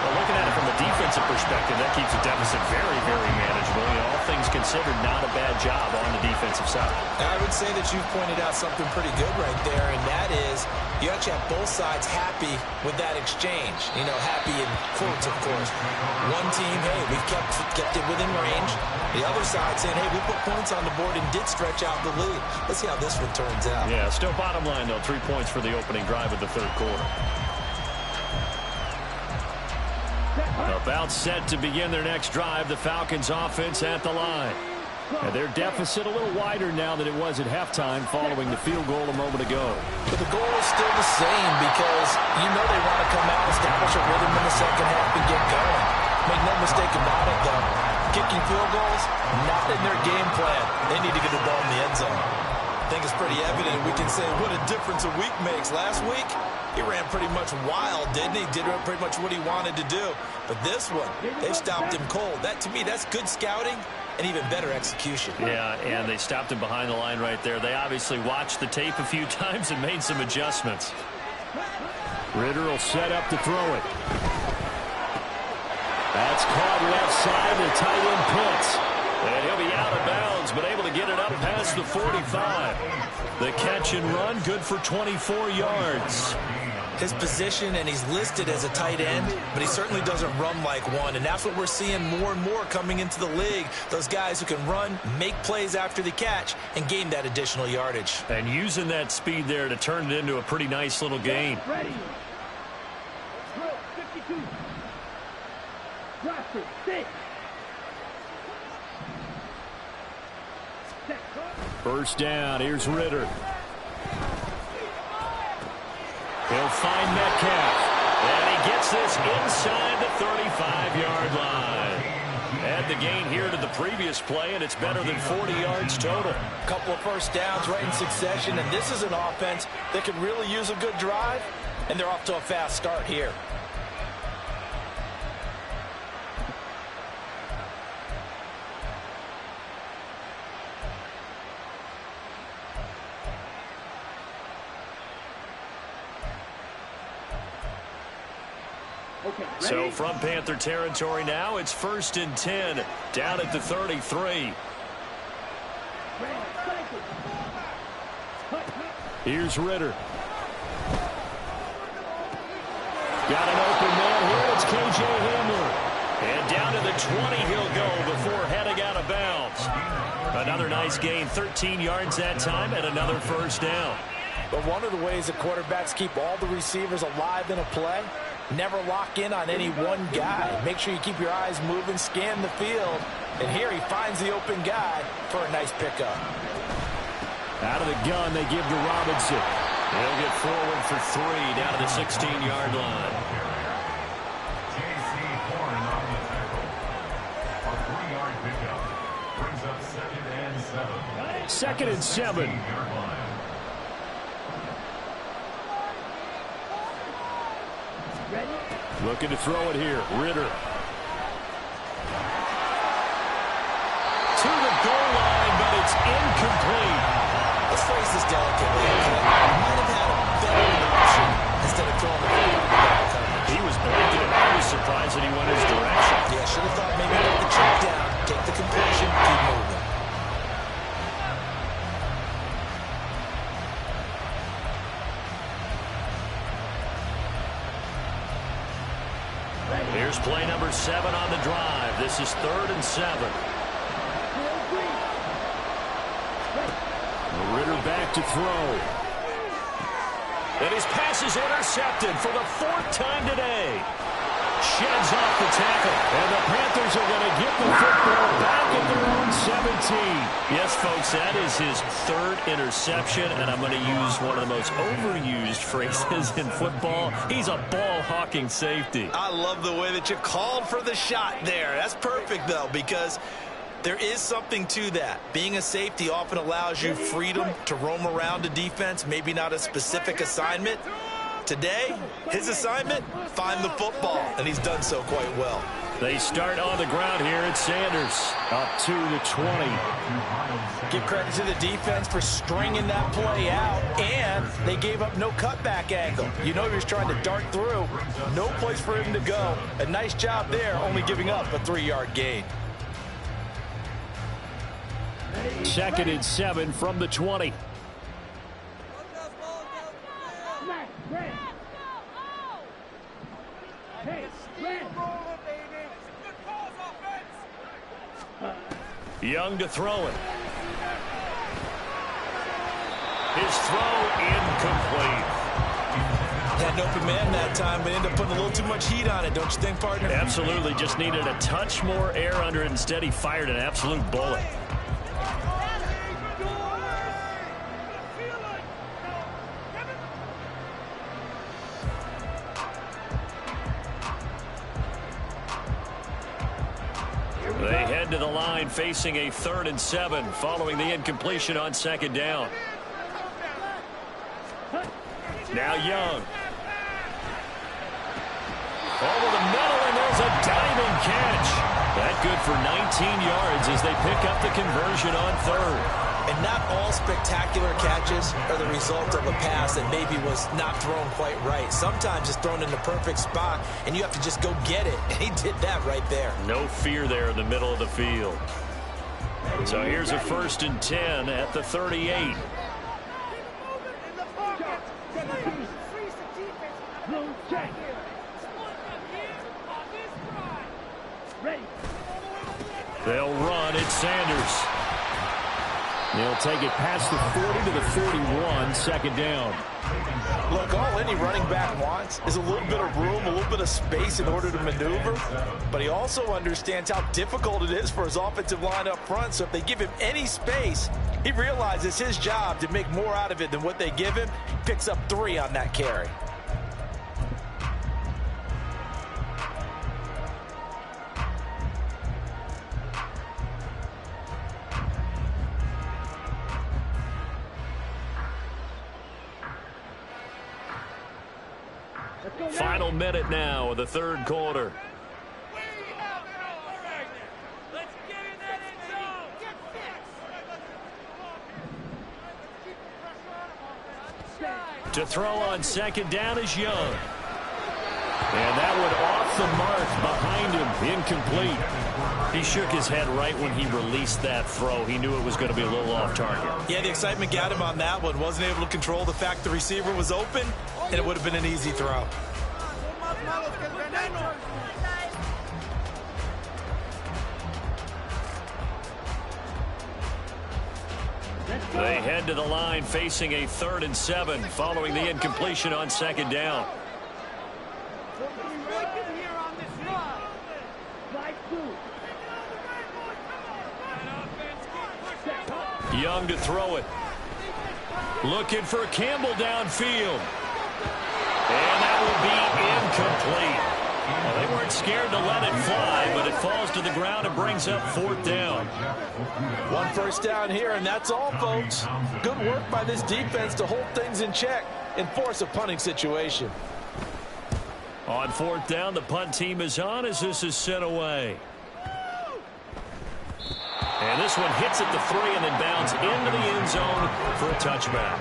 Speaker 8: Well, looking at it from a defensive perspective, that keeps the deficit very, very manageable. You know, all things considered, not a bad job on the defensive side.
Speaker 6: I would say that you've pointed out something pretty good right there, and that is you actually have both sides happy with that exchange. You know, happy in quotes, of course. One team, hey, we kept it within range. The other side saying, hey, we put points on the board and did stretch out the lead. Let's see how this one turns out.
Speaker 8: Yeah, still bottom line, though, 3 points for the opening drive of the 3rd quarter. About set to begin their next drive, the Falcons offense at the line. And their deficit a little wider now than it was at halftime following the field goal a moment ago.
Speaker 6: But the goal is still the same because you know they want to come out, establish a rhythm in the second half, and get going. Make no mistake about it, though. Kicking field goals, not in their game plan. They need to get the ball in the end zone. I think it's pretty evident. We can say what a difference a week makes. Last week, he ran pretty much wild, didn't he? Did pretty much what he wanted to do. But this one, they stopped him cold. That, to me, that's good scouting and even better execution.
Speaker 8: Yeah, and they stopped him behind the line right there. They obviously watched the tape a few times and made some adjustments. Ritter will set up to throw it. That's caught left side. The tight end Pitts. And he'll be out of bounds, but able to get it up past the 45. The catch and run, good for 24 yards.
Speaker 6: His position, and he's listed as a tight end, but he certainly doesn't run like one, and that's what we're seeing more and more coming into the league. Those guys who can run, make plays after the catch, and gain that additional yardage.
Speaker 8: And using that speed there to turn it into a pretty nice little gain.
Speaker 5: Ready. 52. Drop it. Sit.
Speaker 8: First down, here's Ritter. He'll find Metcalf. And he gets this inside the 35-yard line. Add the gain here to the previous play, and it's better than 40 yards total.
Speaker 6: A couple of first downs right in succession, and this is an offense that could really use a good drive, and they're off to a fast start here.
Speaker 8: So from Panther territory now, it's 1st and 10, down at the 33. Here's Ritter. Got an open man here. It's K.J. Hamler. And down to the 20 he'll go before heading out of bounds. Another nice gain, 13 yards that time, and another first down.
Speaker 6: But one of the ways that quarterbacks keep all the receivers alive in a play, never lock in on any one guy. Make sure you keep your eyes moving, scan the field. And here he finds the open guy for a nice pickup.
Speaker 8: Out of the gun, they give to Robinson. He'll get forward for 3 down to the 16-yard line.
Speaker 7: J.C. Horn on the tackle. A 3-yard pickup brings up 2nd and 7.
Speaker 8: 2nd and 7.
Speaker 7: 16-yard line.
Speaker 8: Looking to throw it here. Ritter. To the goal line, but it's incomplete.
Speaker 6: Let's phrase this delicately. Might have had a better option instead of throwing the ball.
Speaker 4: Here's play number 7 on the drive. This is 3rd and 7. Ritter back to throw. And his pass is intercepted for the 4th time today. Sheds off the tackle. And the Panthers are going to get the football back at their own 17. Yes, folks, that is his 3rd interception, and I'm going to use one of the most overused phrases in football. He's a ball-hawking safety.
Speaker 6: I love the way that you called for the shot there. That's perfect, though, because there is something to that. Being a safety often allows you freedom to roam around the defense, maybe not a specific assignment. Today, his assignment, find the football, and he's done so quite well.
Speaker 4: They start on the ground here at Sanders, up to the 20.
Speaker 6: Give credit to the defense for stringing that play out, and they gave up no cutback angle. You know he was trying to dart through. No place for him to go. A nice job there, only giving up a 3-yard gain.
Speaker 4: 2nd and 7 from the 20. Young to throw it. His throw incomplete.
Speaker 6: Had an open man that time, but ended up putting a little too much heat on it, don't you think, partner?
Speaker 4: Absolutely. Just needed a touch more air under it. Instead, he fired an absolute bullet. They head to the line facing a 3rd and 7 following the incompletion on 2nd down. Now Young. Over the middle, and there's a diving catch. That good for 19 yards as they pick up the conversion on 3rd.
Speaker 6: And not all spectacular catches are the result of a pass that maybe was not thrown quite right. Sometimes it's thrown in the perfect spot, and you have to just go get it. And he did that right there.
Speaker 4: No fear there in the middle of the field. So here's a 1st and 10 at the 38. They'll run at Sanders. They'll take it past the 40 to the 41, 2nd down.
Speaker 6: Look, all any running back wants is a little bit of room, a little bit of space in order to maneuver. But he also understands how difficult it is for his offensive line up front. So if they give him any space, he realizes his job to make more out of it than what they give him. Picks up 3 on that carry.
Speaker 4: Final minute now of the 3rd quarter. To throw on 2nd down is Young. And that one off the mark behind him, incomplete. He shook his head right when he released that throw. He knew it was going to be a little off target.
Speaker 6: Yeah, the excitement got him on that one. Wasn't able to control the fact the receiver was open, and it would have been an easy throw.
Speaker 4: They head to the line facing a 3rd and 7 following the incompletion on 2nd down. Young to throw it. Looking for Campbell downfield. And that will be incomplete. Well, they weren't scared to let it fly, but it falls to the ground and brings up 4th down.
Speaker 6: 1 first down here, and that's all, folks. Good work by this defense to hold things in check and force a punting situation.
Speaker 4: On 4th down, the punt team is on as this is sent away. And this one hits at the 3 and then bounds into the end zone for a touchback.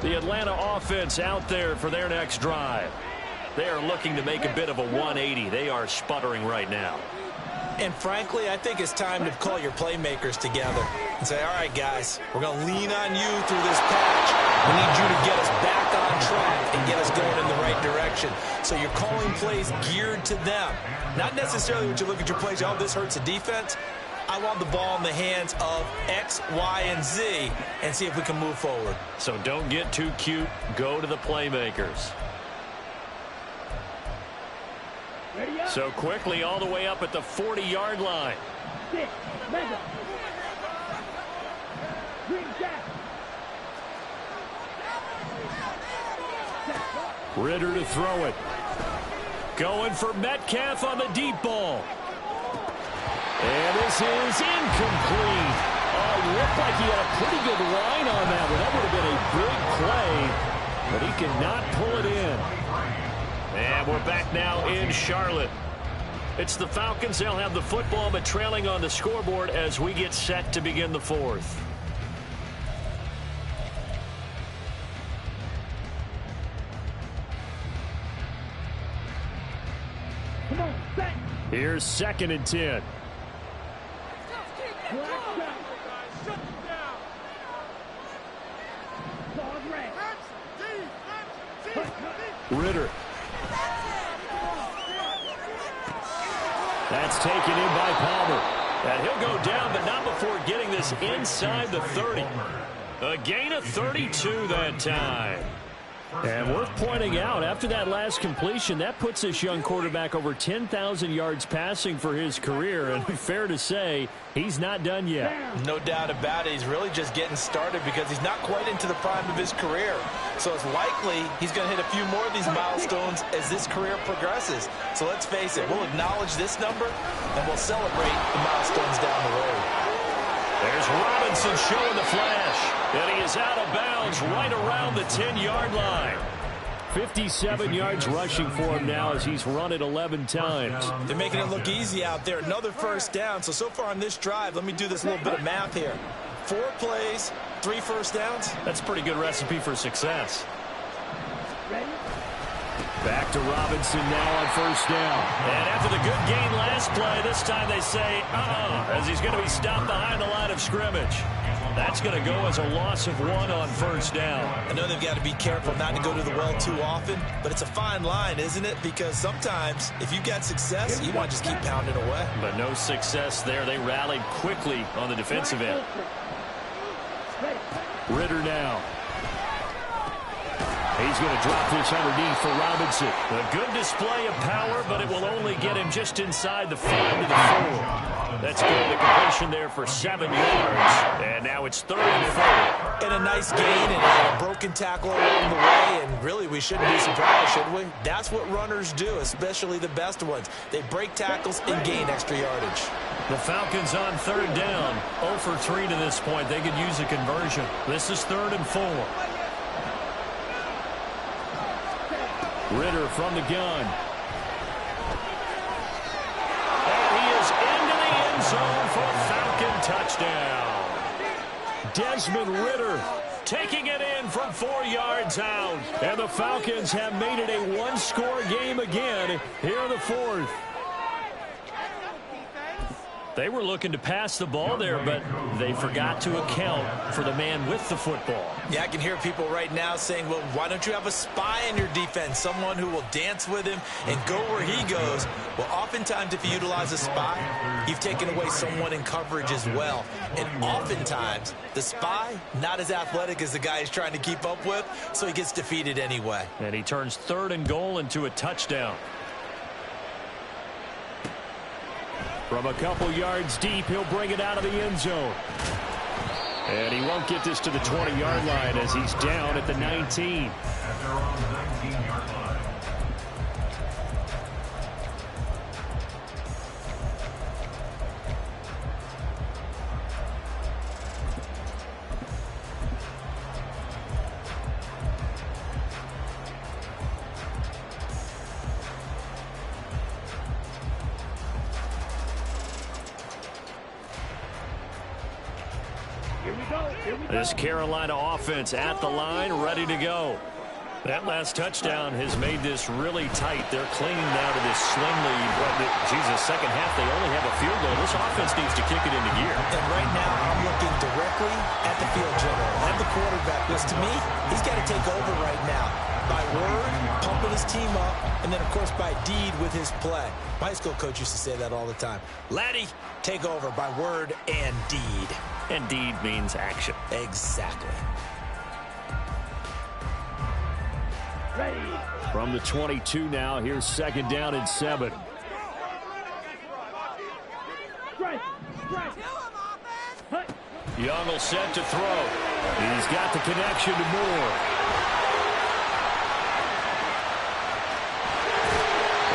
Speaker 4: The Atlanta offense out there for their next drive. They are looking to make a bit of a 180. They are sputtering right now.
Speaker 6: And frankly, I think it's time to call your playmakers together and say, all right, guys, we're going to lean on you through this patch. We need you to get us back on track and get us going in the right direction. So you're calling plays geared to them. Not necessarily when you look at your plays, oh, this hurts the defense. I want the ball in the hands of X, Y, and Z and see if we can move forward.
Speaker 4: So don't get too cute. Go to the playmakers. So quickly all the way up at the 40-yard line. Ritter to throw it. Going for Metcalf on the deep ball. And this is incomplete. Oh, it looked like he had a pretty good line on that one. That would have been a big play, but he cannot pull it in. And we're back now in Charlotte. It's the Falcons. They'll have the football, but trailing on the scoreboard as we get set to begin the fourth. Here's 2nd and 10. Ritter. That's taken in by Palmer. And he'll go down, but not before getting this inside the 30. A gain of 32 that time. And worth pointing out, after that last completion, that puts this young quarterback over 10,000 yards passing for his career. And fair to say, he's not done yet.
Speaker 6: No doubt about it. He's really just getting started because he's not quite into the prime of his career. So it's likely he's going to hit a few more of these milestones as this career progresses. So let's face it, we'll acknowledge this number and we'll celebrate the milestones down the road.
Speaker 4: There's Robinson showing the flash. And he is out of bounds right around the 10-yard line. 57 yards rushing for him now as he's run it 11 times.
Speaker 6: They're making it look easy out there. Another first down. So far on this drive, let me do this little bit of math here. 4 plays, 3 first downs.
Speaker 4: That's a pretty good recipe for success. Back to Robinson now on first down. And after the good gain last play, this time they say, as he's going to be stopped behind the line of scrimmage. That's going to go as a loss of 1 on first down.
Speaker 6: I know they've got to be careful not to go to the well too often, but it's a fine line, isn't it? Because sometimes if you got success, you want to just keep pounding away.
Speaker 4: But no success there. They rallied quickly on the defensive end. Ritter now. He's going to drop this underneath for Robinson. A good display of power, but it will only get him just inside the 5 to the 4. That's good. The completion there for 7 yards. And now it's 3rd and 4.
Speaker 6: And a nice gain and a broken tackle along the way. And really, we shouldn't be surprised, should we? That's what runners do, especially the best ones. They break tackles and gain extra yardage.
Speaker 4: The Falcons on 3rd down. 0 for 3 to this point. They could use a conversion. This is 3rd and 4. Ritter from the gun. And he is into the end zone for Falcon touchdown. Desmond Ritter taking it in from 4 yards out. And the Falcons have made it a 1-score game again here in the 4th. They were looking to pass the ball there, but they forgot to account for the man with the football.
Speaker 6: Yeah, I can hear people right now saying, well, why don't you have a spy in your defense, someone who will dance with him and go where he goes? Well, oftentimes if you utilize a spy, you've taken away someone in coverage as well. And oftentimes, the spy, not as athletic as the guy he's trying to keep up with, so he gets defeated anyway.
Speaker 4: And he turns 3rd and goal into a touchdown. From a couple yards deep, he'll bring it out of the end zone. And he won't get this to the 20-yard line as he's down at the 19.
Speaker 7: At their own 19-yard line.
Speaker 4: This Carolina offense at the line, ready to go. That last touchdown has made this really tight. They're clinging now to this slim lead. Jesus, second half, they only have a field goal. This offense needs to kick it into gear.
Speaker 6: And right now, I'm looking directly at the field general and the quarterback. Because to me, he's got to take over right now. By word, pumping his team up, and then, of course, by deed with his play. My high school coach used to say that all the time. Laddie, take over by word and deed.
Speaker 4: And deed means action.
Speaker 6: Exactly.
Speaker 8: From the 22 now, here's second down and 7.
Speaker 4: Young will set to throw. He's got the connection to Moore.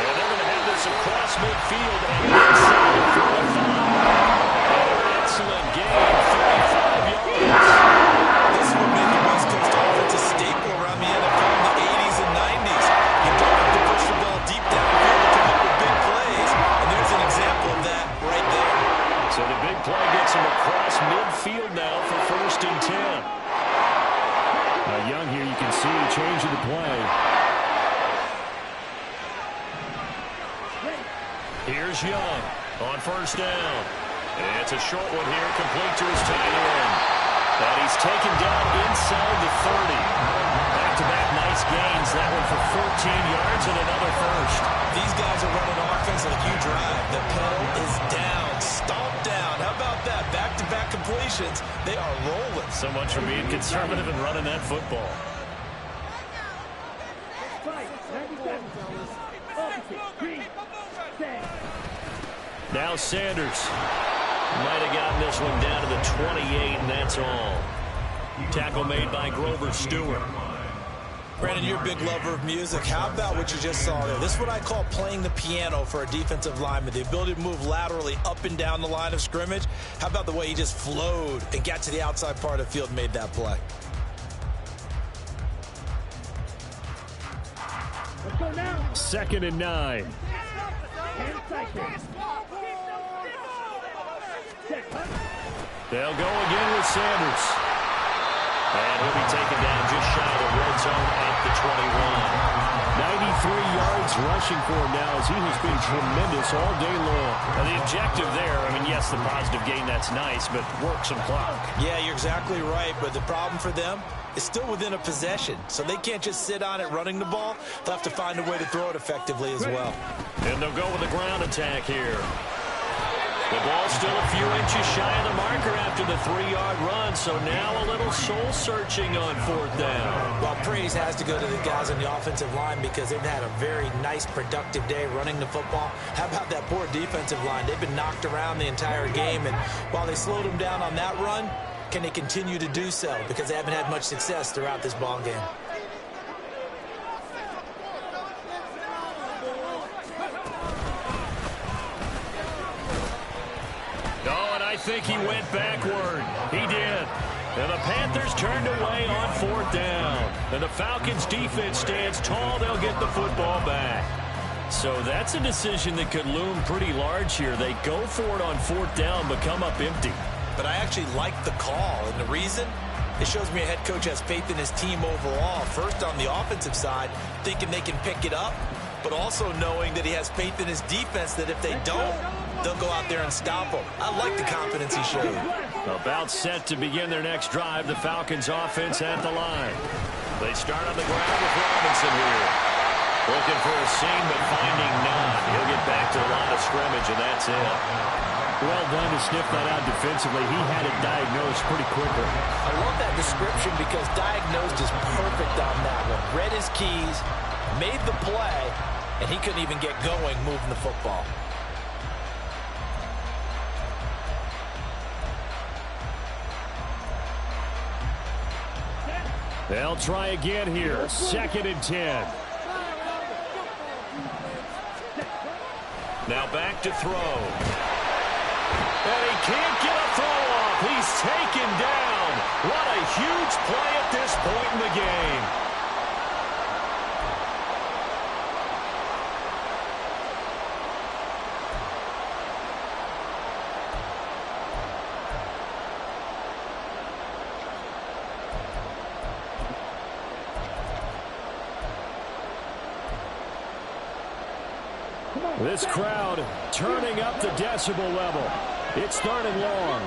Speaker 4: And they're going to have this across midfield and inside 45. Excellent game, 35 yards.
Speaker 6: This is what made the West Coast offense a staple around the NFL in the 80s and 90s. You don't have to push the ball deep downfield to come up with big plays, and there's an example of that right there.
Speaker 4: So the big play gets him across midfield now for 1st and 10.
Speaker 8: Now Young here, you can see changing the play.
Speaker 4: Here's Young on 1st down. It's a short one here, complete to his tight end. And he's taken down inside the 30. Back-to-back nice gains. That one for 14 yards and another first.
Speaker 6: These guys are running offense like you drive. The pedal is down, stomped down. How about that? Back-to-back completions. They are rolling.
Speaker 4: So much for being conservative and running that football. Now Sanders might have gotten this one down to the 28, and that's all. Tackle made by Grover Stewart.
Speaker 6: Brandon, you're a big lover of music. How about what you just saw there? This is what I call playing the piano for a defensive lineman. The ability to move laterally up and down the line of scrimmage. How about the way he just flowed and got to the outside part of the field and made that play?
Speaker 5: Let's go now.
Speaker 8: 2nd and 9.
Speaker 4: They'll go again with Sanders. And he'll be taken down just shy of the red zone at the 21.
Speaker 8: 93 yards rushing for him now as he has been tremendous all day long.
Speaker 4: Now the objective there, I mean, yes, the positive gain, that's nice, but work some clock.
Speaker 6: Yeah, you're exactly right, but the problem for them is still within a possession, so they can't just sit on it running the ball. They'll have to find a way to throw it effectively as well.
Speaker 4: And they'll go with a ground attack here. The ball still a few inches shy of the marker after the 3-yard run, so now a little soul-searching on 4th down.
Speaker 6: Well, praise has to go to the guys on the offensive line because they've had a very nice, productive day running the football. How about that poor defensive line? They've been knocked around the entire game, and while they slowed them down on that run, can they continue to do so? Because they haven't had much success throughout this ball game.
Speaker 4: I think he went backward. He did. And the Panthers turned away on 4th down. And the Falcons' defense stands tall. They'll get the football back. So that's a decision that could loom pretty large here. They go for it on 4th down, but come up empty.
Speaker 6: But I actually like the call. And the reason? It shows me a head coach has faith in his team overall. First, on the offensive side, thinking they can pick it up, but also knowing that he has faith in his defense that if they don't, they'll go out there and stop them. I like the confidence he showed.
Speaker 4: About set to begin their next drive, the Falcons offense at the line. They start on the ground with Robinson here. Looking for a seam, but finding none. He'll get back to the line of scrimmage, and that's it.
Speaker 8: Well done to sniff that out defensively. He had it diagnosed pretty quickly.
Speaker 6: I love that description because diagnosed is perfect on that one. Read his keys, made the play, and he couldn't even get going moving the football.
Speaker 8: They'll try again here. 2nd and 10.
Speaker 4: Now back to throw. And he can't get a throw off. He's taken down. What a huge play at this point in the game.
Speaker 8: This crowd turning up the decibel level. It's 3rd and long.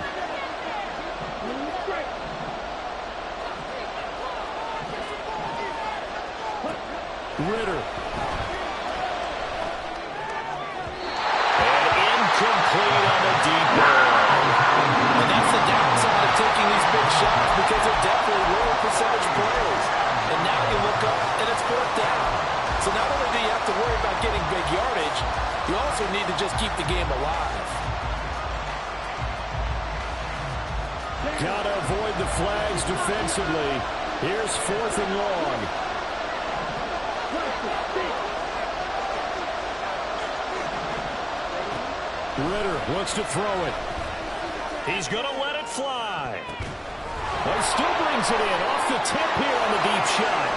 Speaker 8: Ritter. And incomplete on the deep ball.
Speaker 6: And that's the downside of taking these big shots because they're definitely lower percentage plays. And now you look up and it's 4th down. So not only do you have to worry about getting big yardage, you also need to just keep the game alive.
Speaker 8: Gotta avoid the flags defensively. Here's 4th and long. Ritter wants to throw it. He's going to let it fly. He still brings it in off the tip here on the deep shot.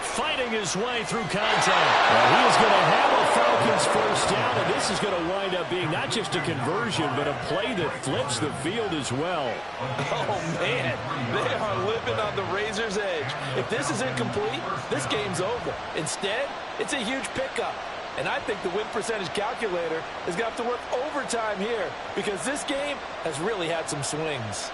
Speaker 8: Fighting his way through contact. He is going to have a Falcons 1st down, and this is going to wind up being not just a conversion, but a play that flips the field as well.
Speaker 6: Oh, man, they are living on the razor's edge. If this is incomplete, this game's over. Instead, it's a huge pickup. And I think the win percentage calculator is going to have to work overtime here because this game has really had some swings.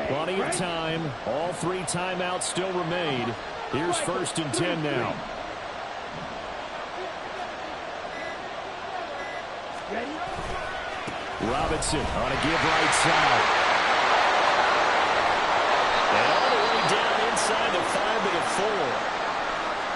Speaker 8: Plenty of time. All 3 timeouts still remain. Here's 1st and 10 now. Robinson on a give right side. And all the way down inside the 5 to the 4.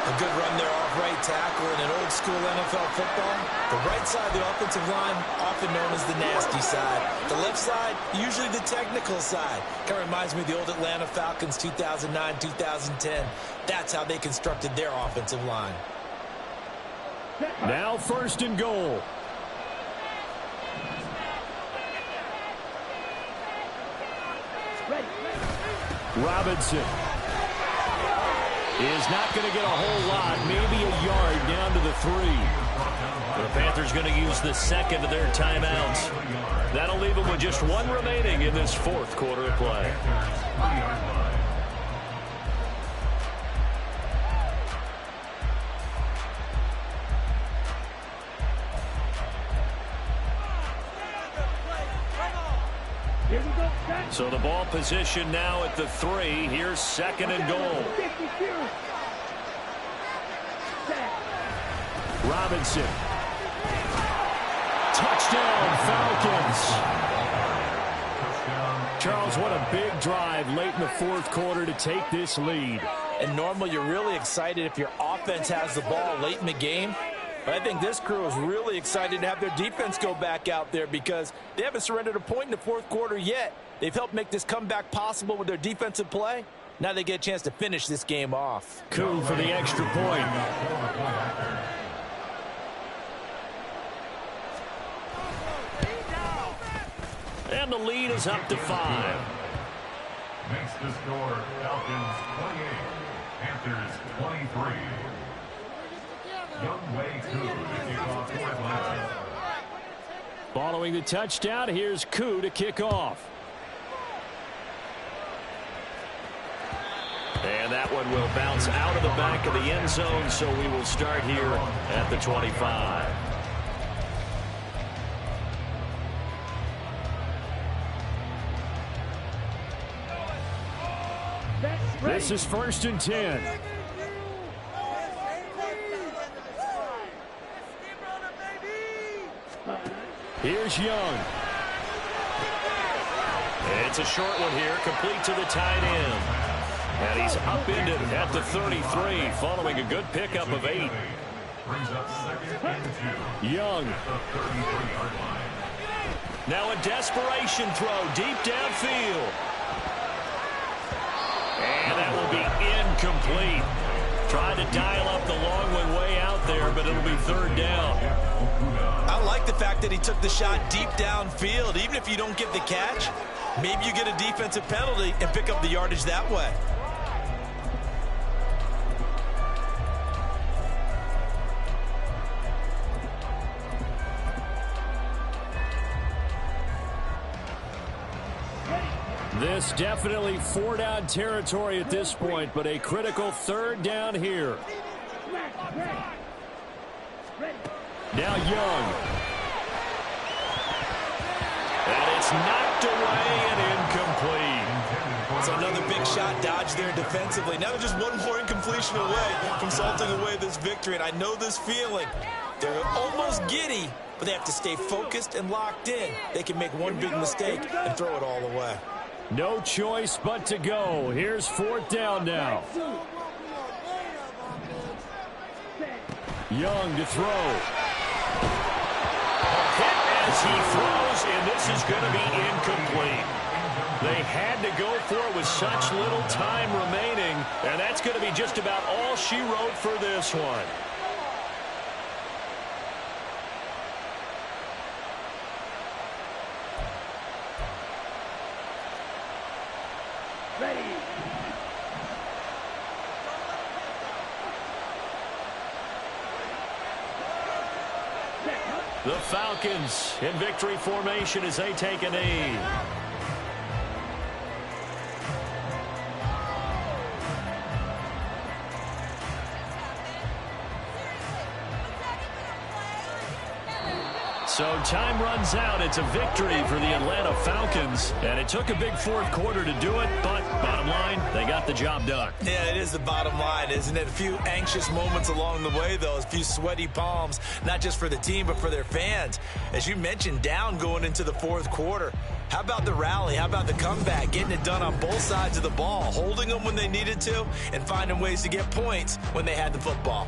Speaker 6: A good run there off right tackle in an old school NFL football. The right side of the offensive line, often known as the nasty side. The left side, usually the technical side. Kind of reminds me of the old Atlanta Falcons 2009-2010. That's how they constructed their offensive line.
Speaker 8: Now 1st and goal. Robinson is not going to get a whole lot, maybe a yard down to the 3. The Panthers going to use the 2nd of their timeouts. That'll leave them with just 1 remaining in this 4th quarter of play. So the ball position now at the 3. Here's 2nd and goal. Robinson. Touchdown, Falcons. Charles, what a big drive late in the 4th quarter to take this lead.
Speaker 6: And normally you're really excited if your offense has the ball late in the game. But I think this crew is really excited to have their defense go back out there because they haven't surrendered a point in the 4th quarter yet. They've helped make this comeback possible with their defensive play. Now they get a chance to finish this game off.
Speaker 8: Coup for the extra point. And the lead is up to 5.
Speaker 7: Makes the score Falcons 28, Panthers 23. Young Wei Koo to kick off for Atlanta.
Speaker 8: Following the touchdown, here's Koo to kick off. And that one will bounce out of the back of the end zone, so we will start here at the 25. This is 1st and 10. Here's Young. It's a short one here, complete to the tight end. And he's upended at the 33, following a good pickup of 8. Young. Now a desperation throw deep downfield. And that will be incomplete. Tried to dial up the long one way out there, but it'll be 3rd down.
Speaker 6: I like the fact that he took the shot deep downfield. Even if you don't get the catch, maybe you get a defensive penalty and pick up the yardage that way.
Speaker 8: This definitely 4-down territory at this point, but a critical 3rd down here. Now Young. And it's knocked away and incomplete.
Speaker 6: It's another big shot dodged there defensively. Now they're just one more incompletion away from salting away this victory. And I know this feeling. They're almost giddy, but they have to stay focused and locked in. They can make one big mistake and throw it all away.
Speaker 8: No choice but to go. Here's 4th down now. Young to throw. Hit as he throws, and this is going to be incomplete. They had to go for it with such little time remaining, and that's going to be just about all she wrote for this one. The Falcons in victory formation as they take a knee. So time runs out. It's a victory for the Atlanta Falcons. And it took a big 4th quarter to do it, but bottom line, they got the job done.
Speaker 6: Yeah, it is the bottom line, isn't it? A few anxious moments along the way, though. A few sweaty palms, not just for the team, but for their fans. As you mentioned, down going into the 4th quarter. How about the rally? How about the comeback? Getting it done on both sides of the ball, holding them when they needed to, and finding ways to get points when they had the football.